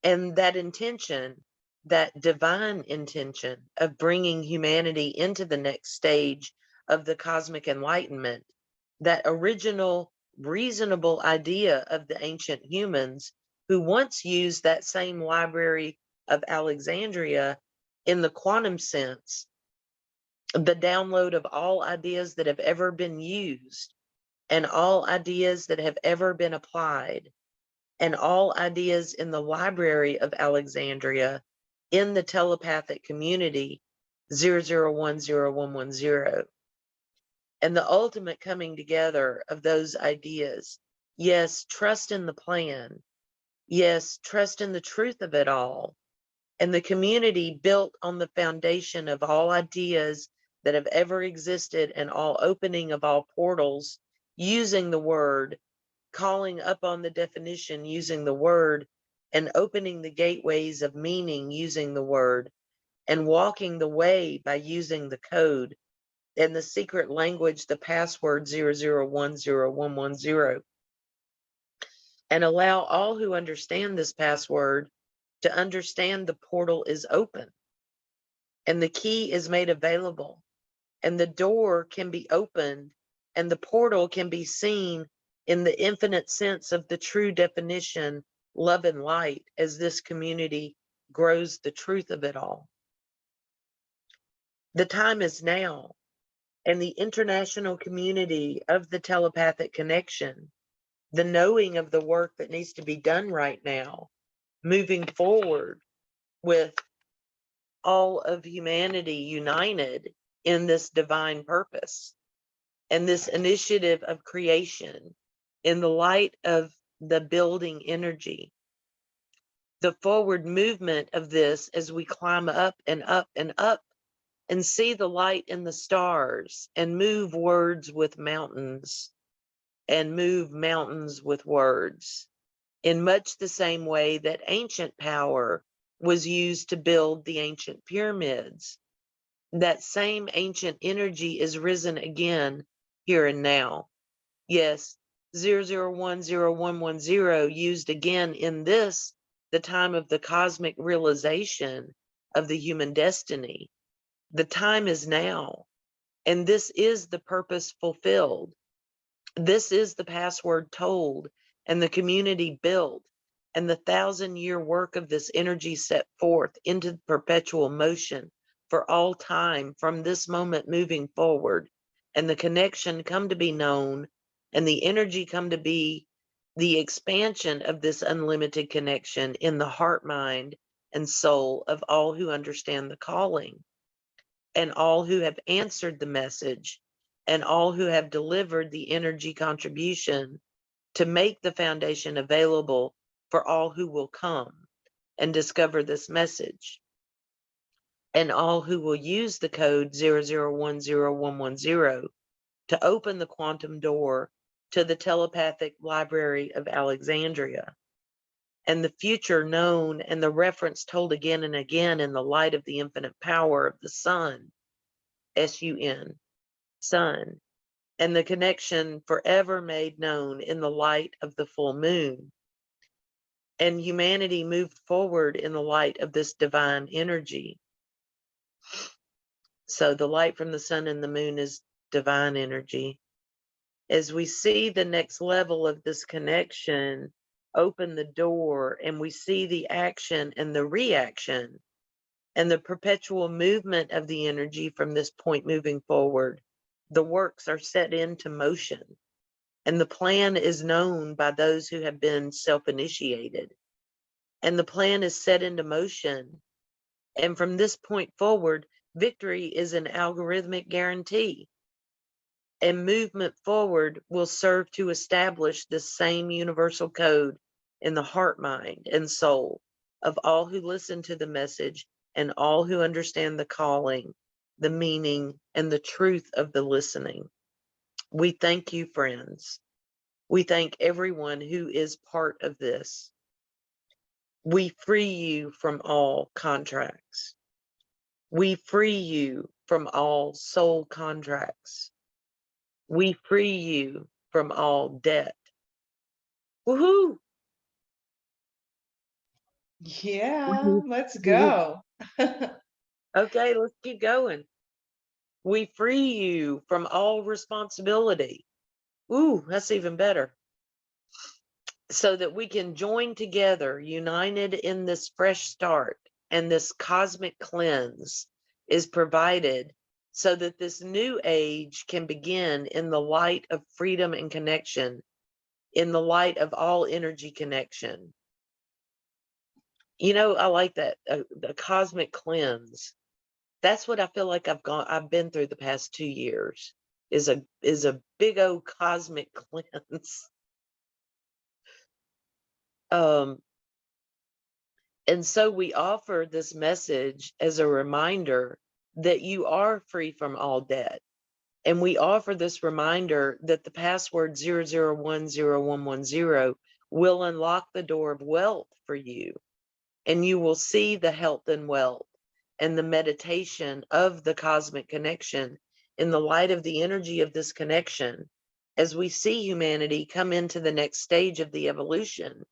and that intention, that divine intention of bringing humanity into the next stage of the cosmic enlightenment, that original reasonable idea of the ancient humans who once used that same library of Alexandria in the quantum sense, the download of all ideas that have ever been used, and all ideas that have ever been applied, and all ideas in the library of Alexandria in the telepathic community 00101110, and the ultimate coming together of those ideas. Yes, trust in the plan. Yes, trust in the truth of it all. And the community built on the foundation of all ideas that have ever existed, and all opening of all portals using the word, calling up on the definition using the word, and opening the gateways of meaning using the word, and walking the way by using the code and the secret language, the password 00101110, and allow all who understand this password to understand the portal is open and the key is made available, and the door can be opened, and the portal can be seen in the infinite sense of the true definition, love and light, as this community grows the truth of it all. The time is now, and the international community of the telepathic connection, the knowing of the work that needs to be done right now, moving forward with all of humanity united in this divine purpose and this initiative of creation in the light of the building energy. The forward movement of this as we climb up and up and up and see the light in the stars and move words with mountains and move mountains with words in much the same way that ancient power was used to build the ancient pyramids. That same ancient energy is risen again here and now. Yes, 00101110 used again in this, the time of the cosmic realization of the human destiny. The time is now, and this is the purpose fulfilled. This is the password told, and the community built, and the 1,000-year work of this energy set forth into perpetual motion for all time from this moment moving forward, and the connection come to be known, and the energy come to be the expansion of this unlimited connection in the heart, mind, and soul of all who understand the calling, and all who have answered the message, and all who have delivered the energy contribution to make the foundation available for all who will come and discover this message. and all who will use the code 00101110 to open the quantum door to the telepathic library of Alexandria, and the future known and the reference told again and again in the light of the infinite power of the sun, S-U-N, sun, and the connection forever made known in the light of the full moon. And humanity moved forward in the light of this divine energy. So the light from the sun and the moon is divine energy. As we see the next level of this connection open the door, and we see the action and the reaction and the perpetual movement of the energy from this point moving forward, the works are set into motion, and the plan is known by those who have been self-initiated, and the plan is set into motion. And from this point forward, victory is an algorithmic guarantee. And movement forward will serve to establish this same universal code in the heart, mind, and soul of all who listen to the message and all who understand the calling, the meaning, and the truth of the listening. We thank you, friends. We thank everyone who is part of this. We free you from all contracts. We free you from all soul contracts. We free you from all debt. Woohoo! Yeah, let's Mhm. go. Okay, let's keep going. We free you from all responsibility. Ooh, that's even better. So that we can join together, united in this fresh start, and this cosmic cleanse is provided so that this new age can begin in the light of freedom and connection, in the light of all energy connection. You know, I like that, the cosmic cleanse. That's what I feel like I've been through the past 2 years, is a big old cosmic cleanse. Um, and so we offer this message as a reminder that you are free from all debt. And we offer this reminder that the password 00101110 will unlock the door of wealth for you, and you will see the health and wealth and the meditation of the cosmic connection in the light of the energy of this connection as we see humanity come into the next stage of the evolution.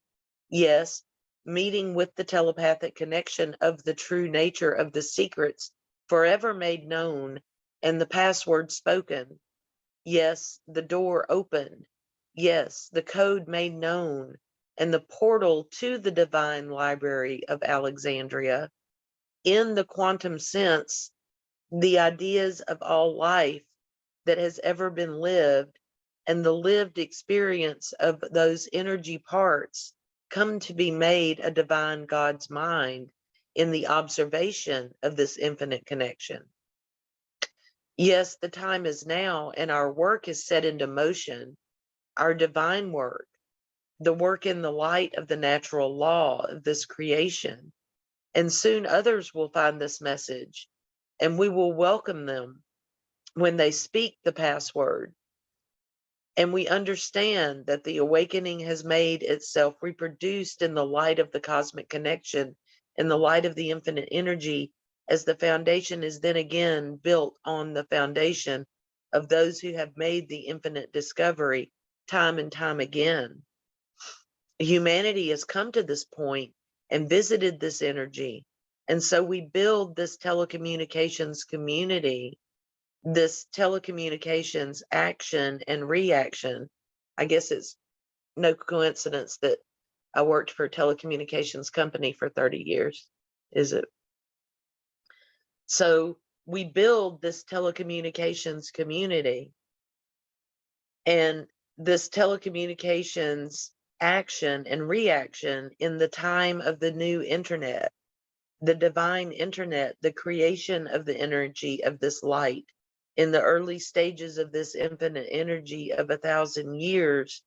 Yes, meeting with the telepathic connection of the true nature of the secrets forever made known and the password spoken. Yes, the door opened. Yes, the code made known and the portal to the divine library of Alexandria. In the quantum sense, the ideas of all life that has ever been lived and the lived experience of those energy parts come to be made a divine God's mind in the observation of this infinite connection. Yes, the time is now, and our work is set into motion, our divine work, the work in the light of the natural law of this creation. And soon others will find this message, and we will welcome them when they speak the password. And we understand that the awakening has made itself reproduced in the light of the cosmic connection, in the light of the infinite energy, as the foundation is then again built on the foundation of those who have made the infinite discovery time and time again. Humanity has come to this point and visited this energy. And so we build this telecommunications community, this telecommunications action and reaction. I guess it's no coincidence that I worked for a telecommunications company for 30 years, is it? So we build this telecommunications community, and this telecommunications action and reaction in the time of the new internet, the divine internet, the creation of the energy of this light in the early stages of this infinite energy of 1,000 years.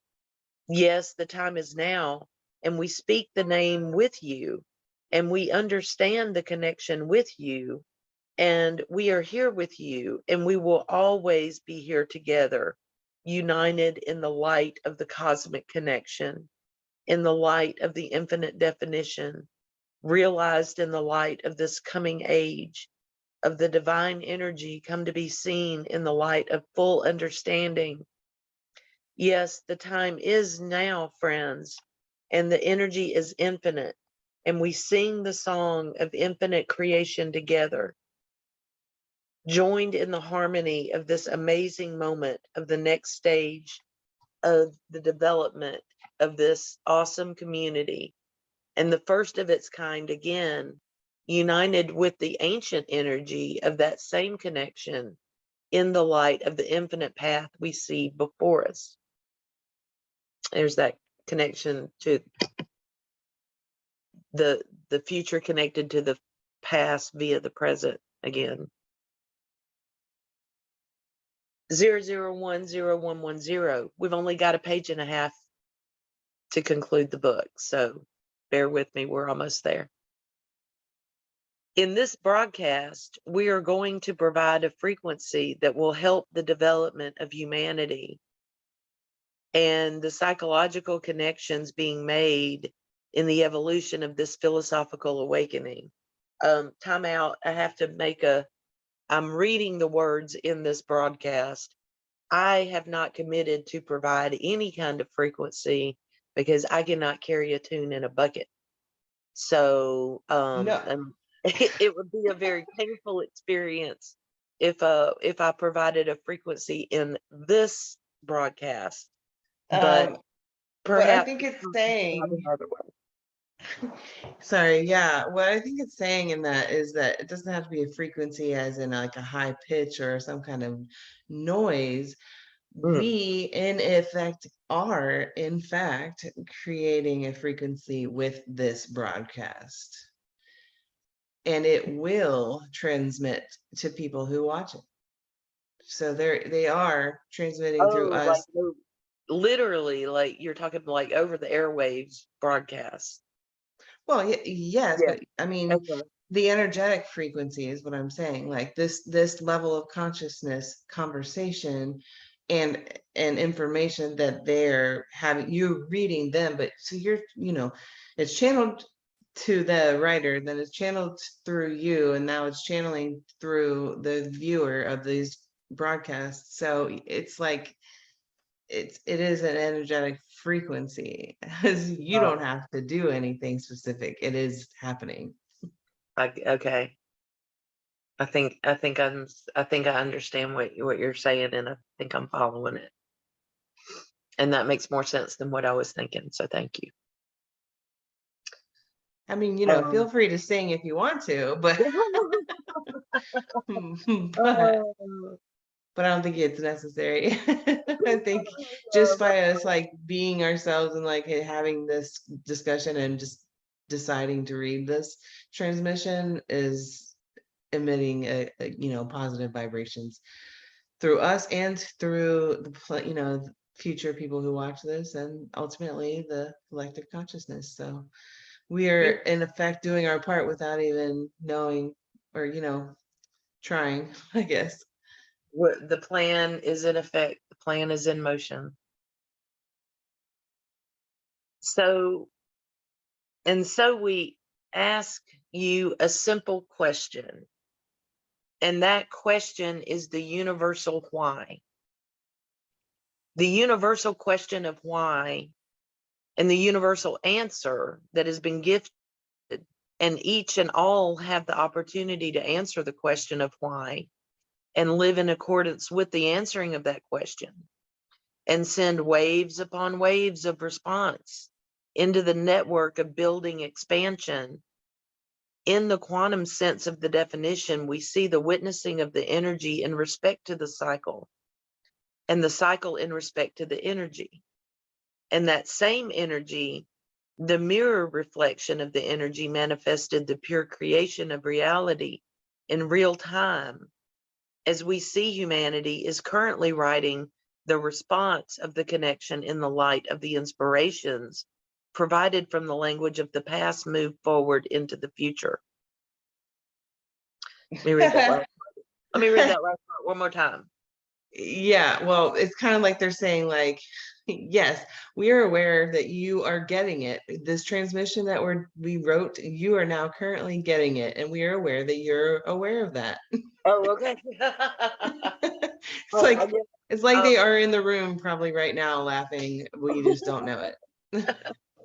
Yes, the time is now, and we speak the name with you, and we understand the connection with you, And we are here with you, and we will always be here together, united in the light of the cosmic connection, in the light of the infinite definition, realized in the light of this coming age, of the divine energy come to be seen in the light of full understanding. Yes, the time is now, friends, and the energy is infinite, and we sing the song of infinite creation together, joined in the harmony of this amazing moment of the next stage of the development of this awesome community, and the first of its kind again, united with the ancient energy of that same connection in the light of the infinite path we see before us. There's that connection to the future connected to the past via the present again. 0010110. We've only got a page and a half to conclude the book, so bear with me, we're almost there. In this broadcast, we are going to provide a frequency that will help the development of humanity and the psychological connections being made in the evolution of this philosophical awakening. Time out, I have to make I'm reading the words in this broadcast. I have not committed to provide any kind of frequency because I cannot carry a tune in a bucket. So No. it would be a very painful experience if I provided a frequency in this broadcast, but What I perhaps think it's saying, another way. sorry, yeah, what I think it's saying in that is that it doesn't have to be a frequency as in like a high pitch or some kind of noise. We in effect are in fact creating a frequency with this broadcast, and it will transmit to people who watch it. So they are transmitting through Oh, like us. literally, like you're talking like over the airwaves broadcast. Well, yes, Yeah. but I mean, Okay. the energetic frequency is what I'm saying. Like this level of consciousness, conversation, and information that they're having, you're reading them, but so it's channeled to the writer, then it's channeled through you, and now it's channeling through the viewer of these broadcasts. So it's like it is an energetic frequency. You don't have to do anything specific. It is happening. Okay. I think I understand what you're saying, and I think I'm following it. And that makes more sense than what I was thinking. So thank you. I mean, feel Um, free to sing if you want to, but but oh, but I don't think it's necessary. I think just by us like being ourselves and like having this discussion and just deciding to read this transmission is emitting positive vibrations through us and through the future people who watch this, and ultimately the collective consciousness. So we are in effect doing our part without even knowing or trying, I guess. what the plan is in effect, the plan is in motion. So we ask you a simple question. And that question is the universal why. The universal question of why and the universal answer that has been gifted, and each and all have the opportunity to answer the question of why and live in accordance with the answering of that question and send waves upon waves of response into the network of building expansion. In the quantum sense of the definition, we see the witnessing of the energy in respect to the cycle, and the cycle in respect to the energy. And that same energy, the mirror reflection of the energy, manifested the pure creation of reality in real time, as we see humanity is currently writing the response of the connection in the light of the inspirations provided from the language of the past move forward into the future. Let me read that last, let me read that last part one more time. Yeah, well, it's kind of like they're saying, like, yes, we are aware that you are getting it. This transmission that we wrote, you are now currently getting it, and we are aware that you're aware of that. Oh, okay. It's Oh, I like guess, it's like um, they are in the room probably right now laughing. We just don't know it.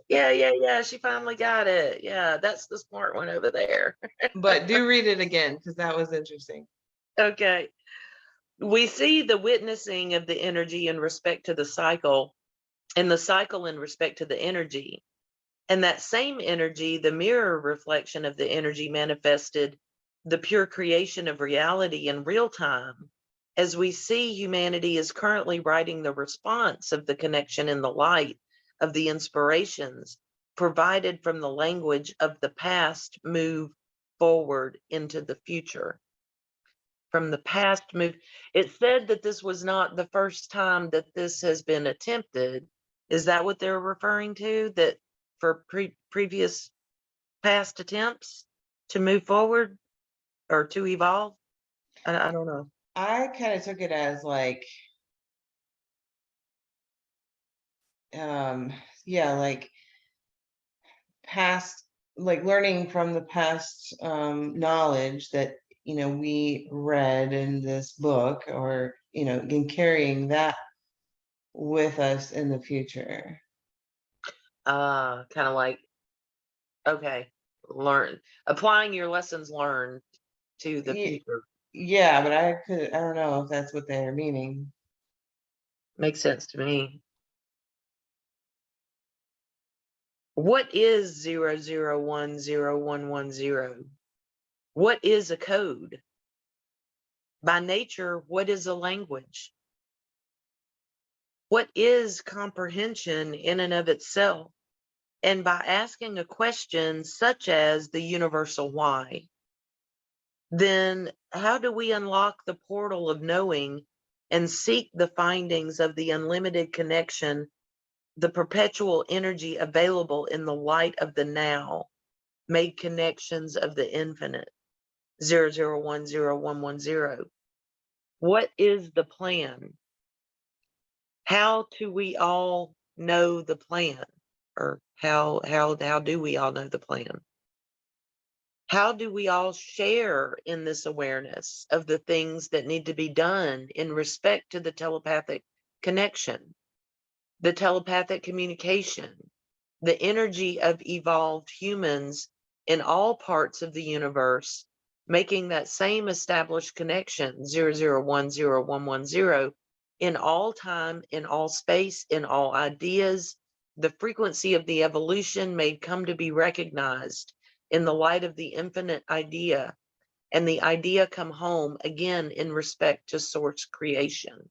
yeah. She finally got it. Yeah, that's the smart one over there. But do read it again because that was interesting. Okay. We see the witnessing of the energy in respect to the cycle, and the cycle in respect to the energy. And that same energy, the mirror reflection of the energy, manifested the pure creation of reality in real time. As we see, humanity is currently writing the response of the connection in the light of the inspirations provided from the language of the past move forward into the future. From the past move, it said that this was not the first time that this has been attempted. Is that what they're referring to? That for previous past attempts to move forward or to evolve? I don't know. I kind of took it as like, yeah, like past, like learning from the past knowledge that we read in this book, or and carrying that with us in the future. Kind of like, okay, learn, applying your lessons learned to the Ye- future. Yeah, but I don't know if that's what they're meaning. Makes sense to me. What is 00101110? What is a code? By nature, what is a language? What is comprehension in and of itself? And by asking a question such as the universal why, then how do we unlock the portal of knowing and seek the findings of the unlimited connection, the perpetual energy available in the light of the now, made connections of the infinite? 00101110. What is the plan? How do we all know the plan? Or how do we all know the plan? How do we all share in this awareness of the things that need to be done in respect to the telepathic connection, the telepathic communication, the energy of evolved humans in all parts of the universe, making that same established connection, 00101110, in all time, in all space, in all ideas, the frequency of the evolution made come to be recognized in the light of the infinite idea, and the idea come home again in respect to source creation.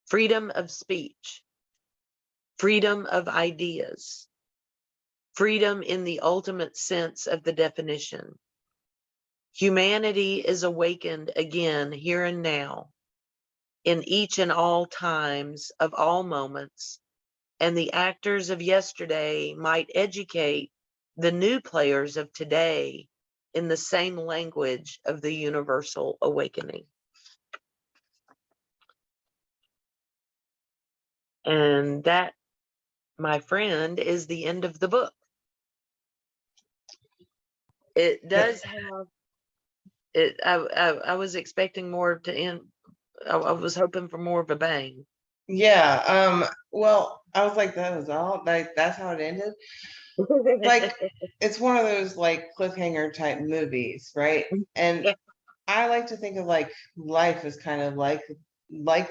Freedom of speech, freedom of ideas, freedom in the ultimate sense of the definition. Humanity is awakened again here and now, in each and all times of all moments, and the actors of yesterday might educate the new players of today in the same language of the universal awakening. And that, my friend, is the end of the book. It does have it. I was expecting more to end. I was hoping for more of a bang. Yeah. Well, I was like, that was all. Like, that's how it ended. Like, it's one of those like cliffhanger type movies, right? And I like to think of like life as kind of like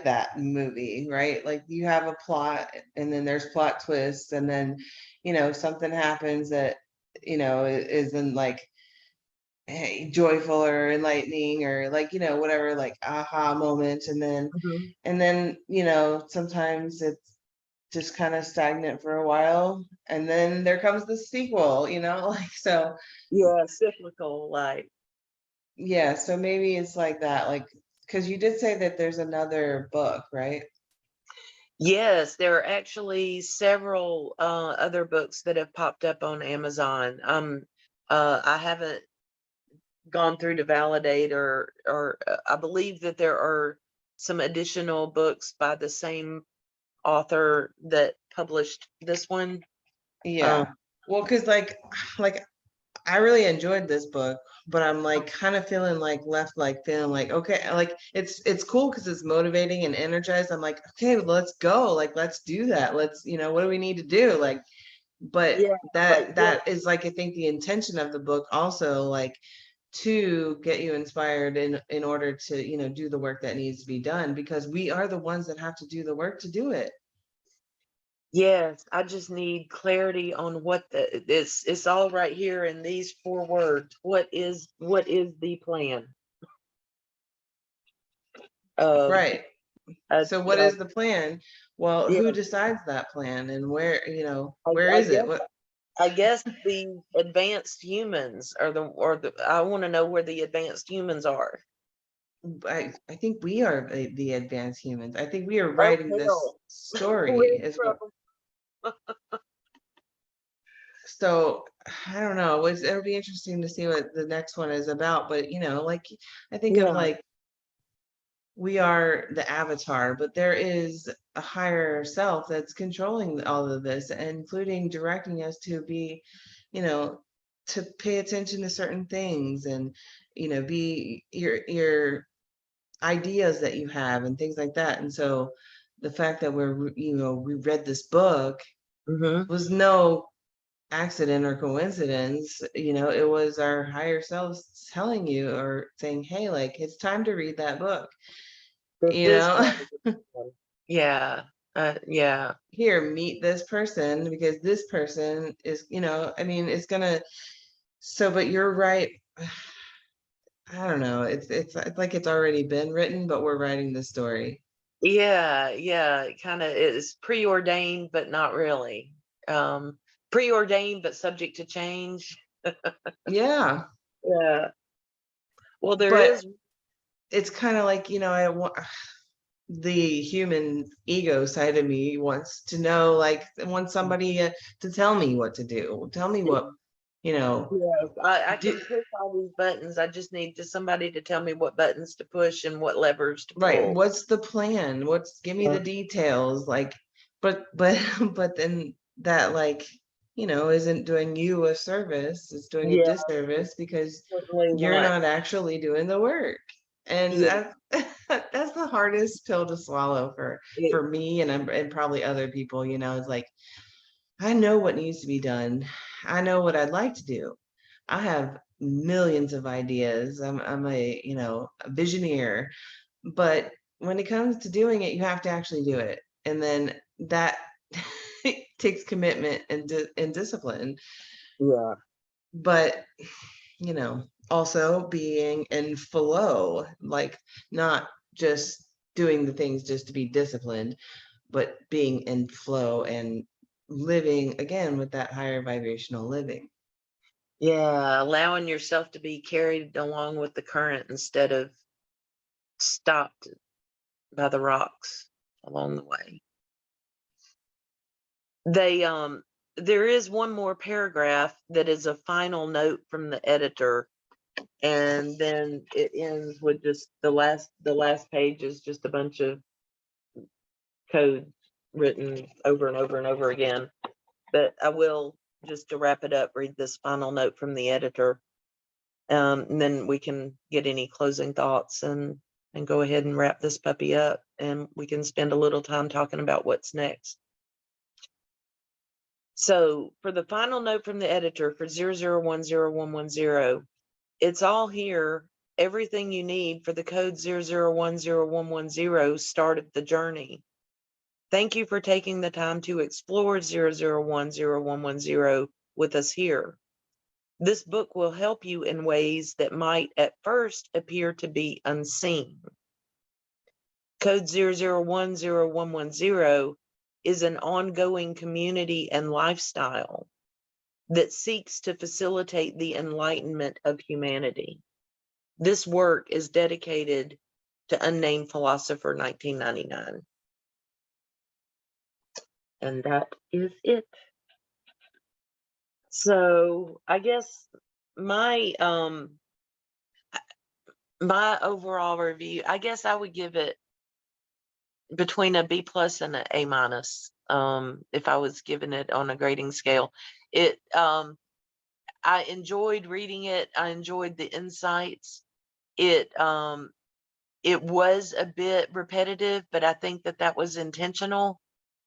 that movie, right? Like you have a plot, and then there's plot twists, and then something happens that isn't like, hey, joyful or enlightening, or like whatever, like aha moment, and then Mhm. sometimes it's just kind of stagnant for a while, and then there comes the sequel, like, so Yeah, cyclical, like. yeah, so maybe it's like that, like, because you did say that there's another book, right? Yes, there are actually several other books that have popped up on Amazon. I haven't gone through to validate, or I believe that there are some additional books by the same author that published this one. Yeah. Well, because like I really enjoyed this book, but I'm like kind of feeling like left, like feeling like, okay, like it's cool because it's motivating and energized. I'm like, okay, let's go. Like, let's do that. Let's, what do we need to do? Like, but Yeah, like that is like, I think the intention of the book also, like, to get you inspired in order to, do the work that needs to be done, because we are the ones that have to do the work to do it. yes, I just need clarity on what it's all right here in these 4 words. What is the plan? Um, Right. uh, So what uh, is the plan? Well, yeah, who decides that plan, and where, I, where I is it? guess What I guess the advanced humans or the I want to know where the advanced humans are. I think we are the advanced humans. I think we are Oh writing this hell, we're story in is what. trouble. So I don't know. It'll be interesting to see what the next one is about. But like, I think of Yeah. like, we are the avatar, but there is a higher self that's controlling all of this, including directing us to be, you know, to pay attention to certain things, and be your ideas that you have and things like that. And so the fact that we read this book Mm-hmm. was no accident or coincidence. It was our higher selves telling you, or saying, hey, like, it's time to read that book, This you is know. kind of a good one. Yeah. Yeah. Here, meet this person, because this person is, I mean, it's gonna. So, but you're right. I don't know, it's like it's already been written, but we're writing the story. Yeah, yeah, it kind of is preordained, but not really. Preordained, but subject to change. Yeah, Yeah. Well, there but is. it's kind of like, I want the human ego side of me wants to know, like, wants somebody to tell me what to do, tell me what, Yes, I do. can push all these buttons. I just need just somebody to tell me what buttons to push and what levers to Right, pull. what's the plan? Give me the details, like, but but then that, like, isn't doing you a service, it's doing a Yeah, disservice, because certainly you're want. not actually doing the work. And Yeah, that's the hardest pill to swallow it, for me, and probably other people. It's like, I know what needs to be done. I know what I'd like to do. I have millions of ideas. I'm a visioneer, but when it comes to doing it, you have to actually do it. And then that takes commitment and discipline. yeah, But, also being in flow, like, not just doing the things just to be disciplined, but being in flow and living again with that higher vibrational living. yeah. Allowing yourself to be carried along with the current instead of stopped by the rocks along the way. They there is one more paragraph that is a final note from the editor, and then it ends with just the last page is just a bunch of code written over and over and over again. But I will, just to wrap it up, read this final note from the editor. And then we can get any closing thoughts and go ahead and wrap this puppy up, and we can spend a little time talking about what's next. So for the final note from the editor for 00101110, it's all here, everything you need for the code 00101110 start of the journey. Thank you for taking the time to explore 00101110 with us here. This book will help you in ways that might at first appear to be unseen. Code 00101110 is an ongoing community and lifestyle that seeks to facilitate the enlightenment of humanity. This work is dedicated to Unnamed Philosopher 1999. And that is it. So I guess my My overall review, I guess I would give it between a B plus and a A minus. If I was giving it on a grading scale, it I enjoyed reading it. I enjoyed the insights. It it was a bit repetitive, but I think that that was intentional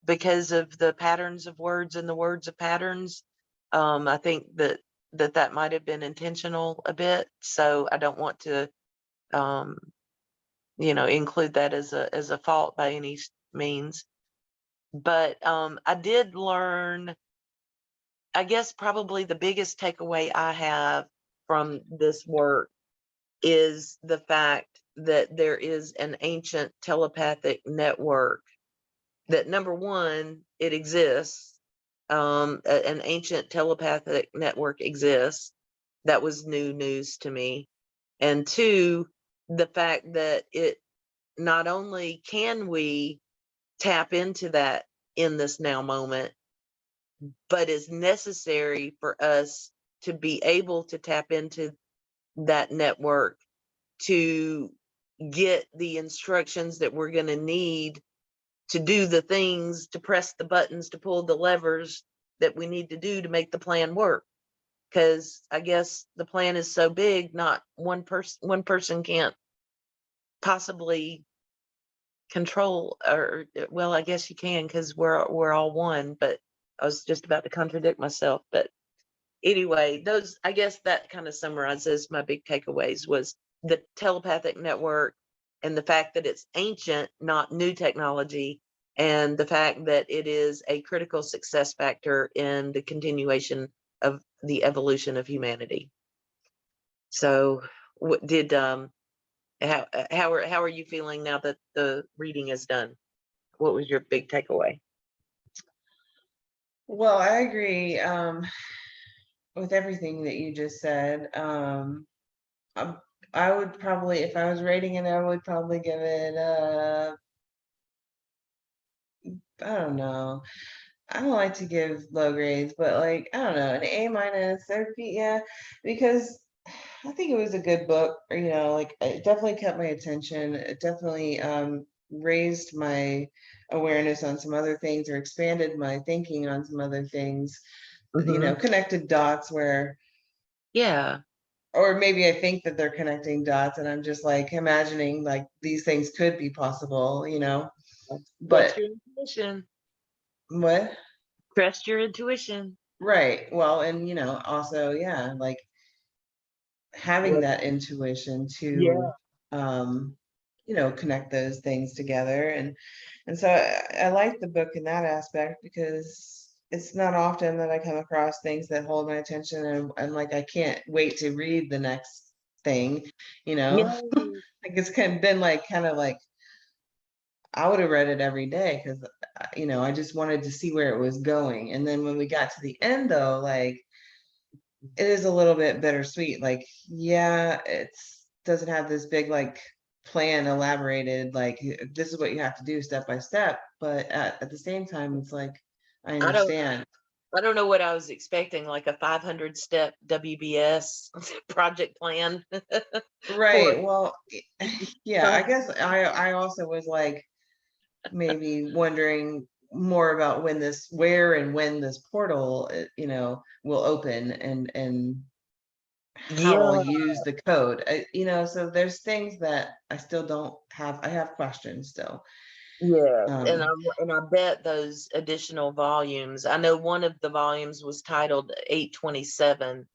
because of the patterns of words and the words of patterns. I think that that might have been intentional a bit. So I don't want to um, include that as a fault by any means. But I did learn, I guess probably the biggest takeaway I have from this work is the fact that there is an ancient telepathic network that, number one, it exists. An ancient telepathic network exists. That was new news to me. And two, the fact that it not only can we tap into that in this now moment, but is necessary for us to be able to tap into that network to get the instructions that we're going to need to do the things, to press the buttons, to pull the levers that we need to do to make the plan work. Because I guess the plan is so big, not one person can't possibly control, or well, I guess you can, because we're all one. But I was just about to contradict myself. But anyway, those, I guess that kind of summarizes my big takeaways: was the telepathic network, and the fact that it's ancient, not new technology, and the fact that it is a critical success factor in the continuation of the evolution of humanity. So what did how are you feeling now that the reading is done? What was your big takeaway? Well, I agree with everything that you just said. I, I would probably, if I was rating it, I would probably give it I don't know. I don't like to give low grades, but like, I don't know, an A minus, yeah, because I think it was a good book, or, like it definitely kept my attention. It definitely raised my awareness on some other things, or expanded my thinking on some other things, Hmm. connected dots where, Yeah. or maybe I think that they're connecting dots and I'm just like imagining like these things could be possible, Trust but your intuition. what? Trust your intuition. Right. Well, and also, yeah, like having What? that intuition to Yeah. connect those things together. And so I like the book in that aspect, because it's not often that I come across things that hold my attention, and like I can't wait to read the next thing, Yeah. like it's been like kind of like I would have read it every day, because I just wanted to see where it was going. And then when we got to the end, though, like it is a little bit bittersweet. Like, yeah, it's doesn't have this big like plan elaborated, like this is what you have to do step by step. But at the same time, it's like I I don't understand. I don't know what I was expecting, like a 500 step WBS project plan for Right. Well, yeah, I guess I also was like maybe wondering more about where and when this portal, will open, and how I'll yeah. use the code. So there's things that I still don't have. I have questions still. Yes, and Um, I bet those additional volumes. I know one of the volumes was titled 827,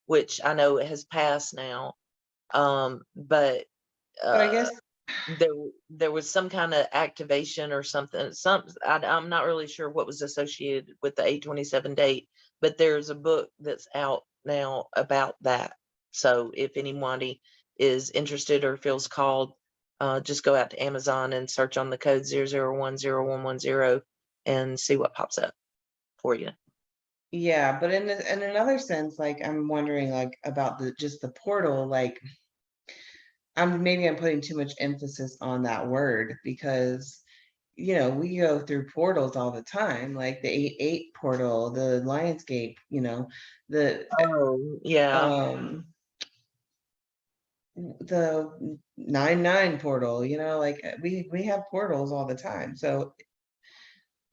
which I know it has passed now. But but I uh, guess, there was some kind of activation or something. I'm not really sure what was associated with the 827 date, but there's a book that's out now about that. So if anybody is interested or feels called, just go out to Amazon and search on the code 00101110 and see what pops up for you. yeah, but in another sense, like I'm wondering like about the portal, like I'm putting too much emphasis on that word, because we go through portals all the time, like the 8-8 portal, the Lionsgate, the Oh, yeah. um the 9-9 portal, you know, like we have portals all the time. So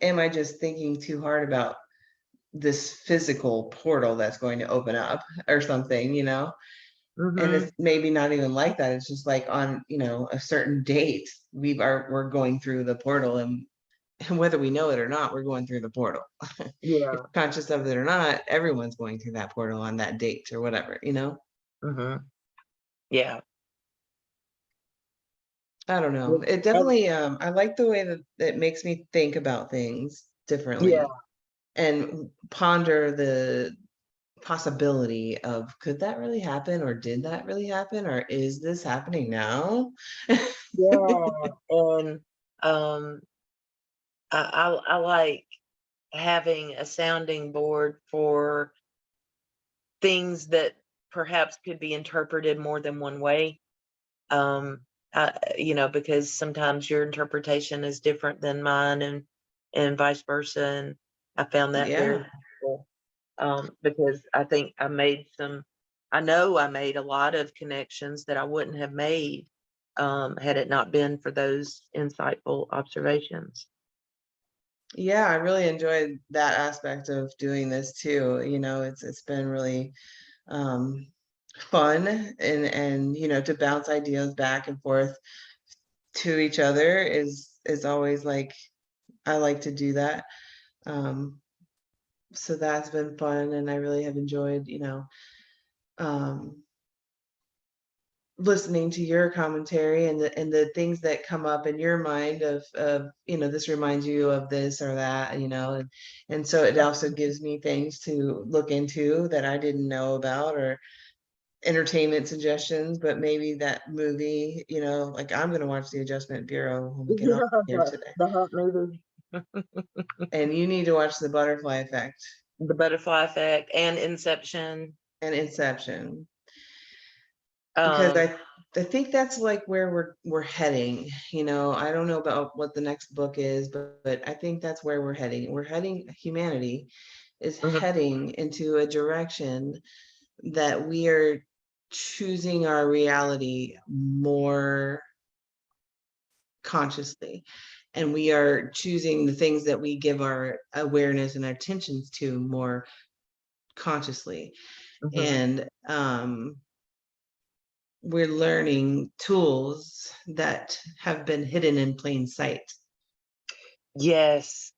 am I just thinking too hard about this physical portal that's going to open up or something, you know? And Mm-hmm. it's maybe not even like that. It's just like on, you know, a certain date, we're going through the portal, and whether we know it or not, we're going through the portal. If Yeah. conscious of it or not, everyone's going through that portal on that date or whatever, you know? Mm-hmm. Yeah. I don't know. It And- definitely, I like the way that it makes me think about things yeah. differently and ponder the possibility of, could that really happen, or did that really happen, or is this happening now? Yeah. And um, I like having a sounding board for things that perhaps could be interpreted more than one way. Because sometimes your interpretation is different than mine, and vice versa. And I found that very Yeah. helpful, because I know I made a lot of connections that I wouldn't have made, had it not been for those insightful observations. Yeah, I really enjoyed that aspect of doing this too. You know, it's been really um fun, and you know, to bounce ideas back and forth to each other is always like, I like to do that. Um so that's been fun, and I really have enjoyed, you know, um listening to your commentary and the things that come up in your mind of, you know, this reminds you of this or that, you know, and so it also gives me things to look into that I didn't know about, or entertainment suggestions. But maybe that movie, you know, like I'm going to watch The Adjustment Bureau when we get off here The today, Hunt movie, and you need to watch The Butterfly Effect The Butterfly Effect, and Inception. and Inception, because Um, I think that's like where we're heading. You know, I don't know about what the next book is, but I think that's where we're heading. Humanity is mhm. heading into a direction that we are choosing our reality more consciously, and we are choosing the things that we give our awareness and our attentions to more consciously. Mhm. And we're learning tools that have been hidden in plain sight. Yes.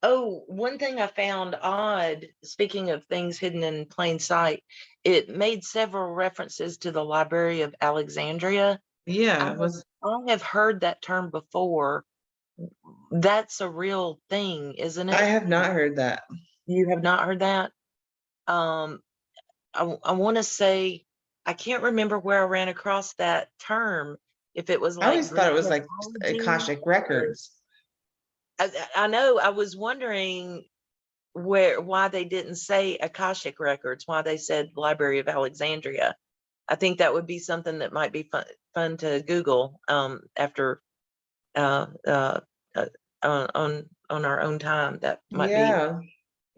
Oh, one thing I found odd, speaking of things hidden in plain sight, it made several references to the Library of Alexandria. I Yeah, have, was I have heard that term before. That's a real thing, isn't I it? have not heard that. You have not heard that? Um, I want to say, I can't remember where I ran across that term, if it was I like always thought Greek it was like mythology. Akashic Or records. I know, I was wondering why they didn't say Akashic records, why they said Library of Alexandria. I think that would be something that might be fun to Google, after uh, uh, uh, on our own time. That might be Yeah.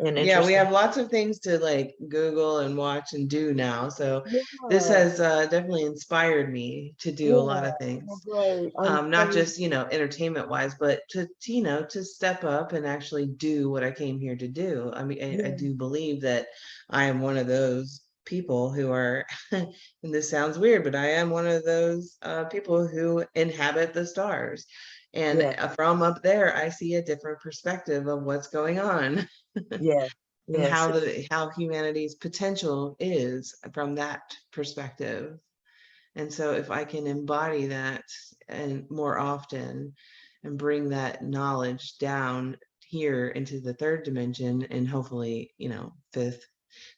an Yeah, we interesting. have lots of things to like Google and watch and do now. So this Yeah, has definitely inspired me to do a lot yeah, of things. great. I'm Not so just, you know, entertainment wise, but you know, to step up and actually do what I came here to do. I mean, I yeah, do believe that I am one of those people who are, and this sounds weird, but I am one of those people who inhabit the stars. And yeah, from up there, I see a different perspective of what's going on yeah, and yes, how humanity's potential is from that perspective. And so if I can embody that and more often and bring that knowledge down here into the third dimension, and hopefully, you know, fifth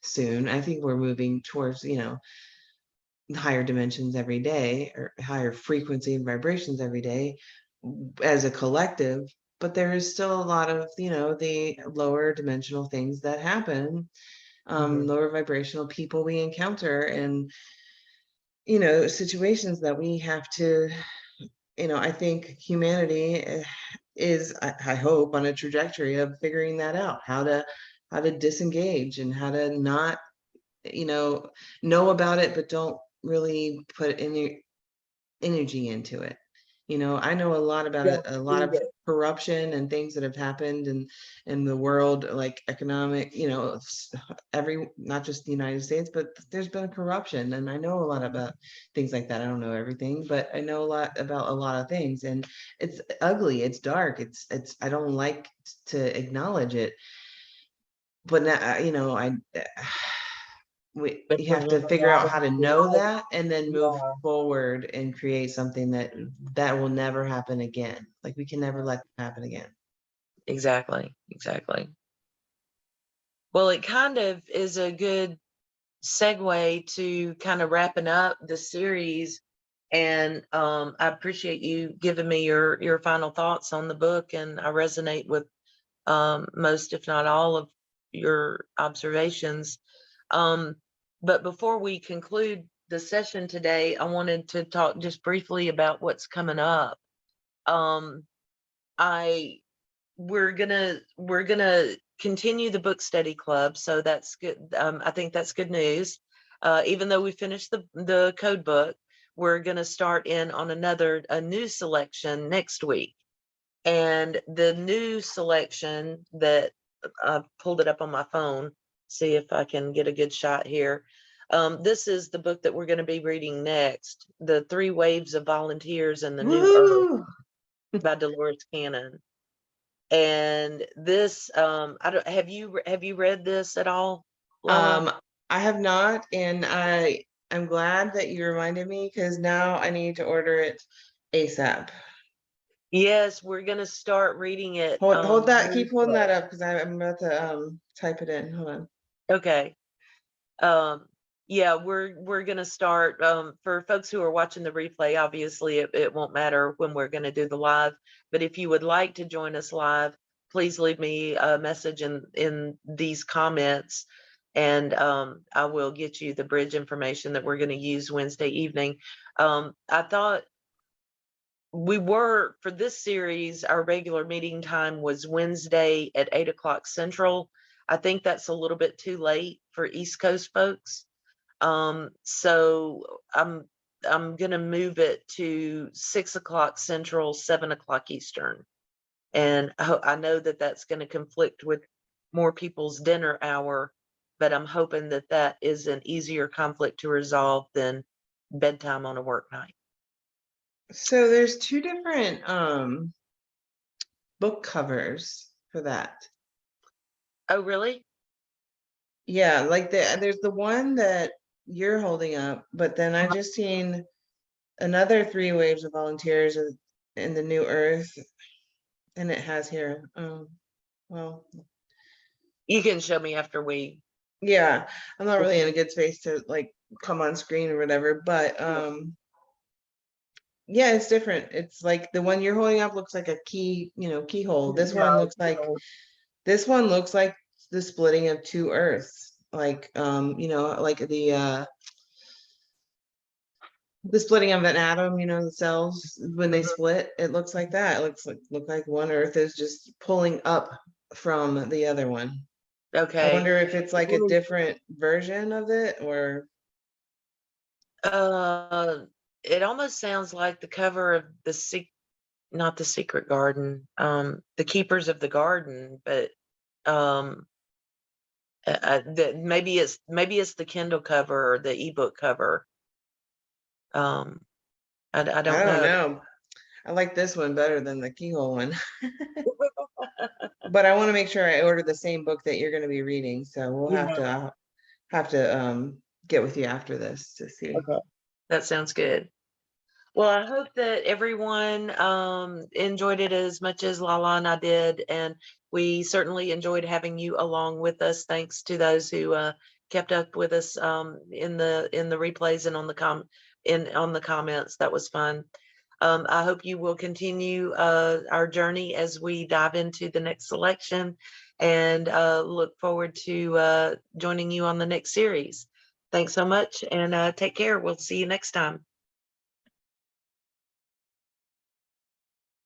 soon. I think we're moving towards, you know, higher dimensions every day, or higher frequency and vibrations every day as a collective. But there is still a lot of, you know, the lower dimensional things that happen, mhm, lower vibrational people we encounter, and you know, situations that we have to, you know, I think humanity is, I hope, on a trajectory of figuring that out, how to disengage and how to not, you know about it, but don't really put any energy into it. You know, I know a lot about it, a lot of corruption and things that have happened in the world, like economic, you know, not just the United States, but there's been corruption, and I know a lot about things like that. I don't know everything, but I know a lot about a lot of things, and it's ugly, it's dark, it's I don't like to acknowledge it, but now, you know, you have to figure out how to know that and then move forward and create something that will never happen again. Like, we can never let it happen again. Exactly. Well, it kind of is a good segue to kind of wrapping up the series. And I appreciate you giving me your final thoughts on the book, and I resonate with most, if not all, of your observations. But before we conclude the session today, I wanted to talk just briefly about what's coming up. Um, we're gonna continue the book study club, so that's good. I think that's good news. Even though we finished the code book, we're gonna start in on a new selection next week. And the new selection that I pulled it up on my phone, see if I can get a good shot here. This is the book that we're going to be reading next, The Three Waves of Volunteers and the New Earth by Dolores Cannon. And this, I don't, have you read this at all, Lola? I have not, and I'm glad that you reminded me, because now I need to order it ASAP. Yes, we're going to start reading it. Hold that, keep holding that up, because I'm about to type it in. Hold on. Okay. Yeah, we're gonna start, for folks who are watching the replay, obviously it won't matter when we're gonna do the live, but if you would like to join us live, please leave me a message in these comments, and I will get you the bridge information that we're gonna use Wednesday evening. I thought for this series, our regular meeting time was Wednesday at 8 o'clock Central. I think that's a little bit too late for East Coast folks. So I'm gonna move it to 6 o'clock Central, 7 o'clock Eastern. And I know that that's gonna conflict with more people's dinner hour, but I'm hoping that that is an easier conflict to resolve than bedtime on a work night. So there's two different book covers for that. Oh, really? Yeah, like there's the one that you're holding up, but then I just seen another Three Waves of Volunteers in the New Earth, and it has here. Well, You can show me after we. yeah, I'm not really in a good space to like come on screen or whatever, but yeah, it's different. It's like the one you're holding up looks like a keyhole. This one looks like the splitting of two Earths, like like the splitting of an atom, the cells when they split, it looks like that. It look like one Earth is just pulling up from the other one. Okay. I wonder if it's like a different version of it, or it almost sounds like the cover of not The Secret Garden, The Keepers of the Garden, but maybe it's the Kindle cover or the ebook cover. I don't know. I like this one better than the keyhole one. But I want to make sure I order the same book that you're going to be reading, so we'll have to get with you after this to see. Okay. That sounds good. Well, I hope that everyone enjoyed it as much as Lala and I did, and we certainly enjoyed having you along with us. Thanks to those who kept up with us in the replays and on the comments. That was fun. I hope you will continue our journey as we dive into the next selection, and look forward to joining you on the next series. Thanks so much, and take care. We'll see you next time.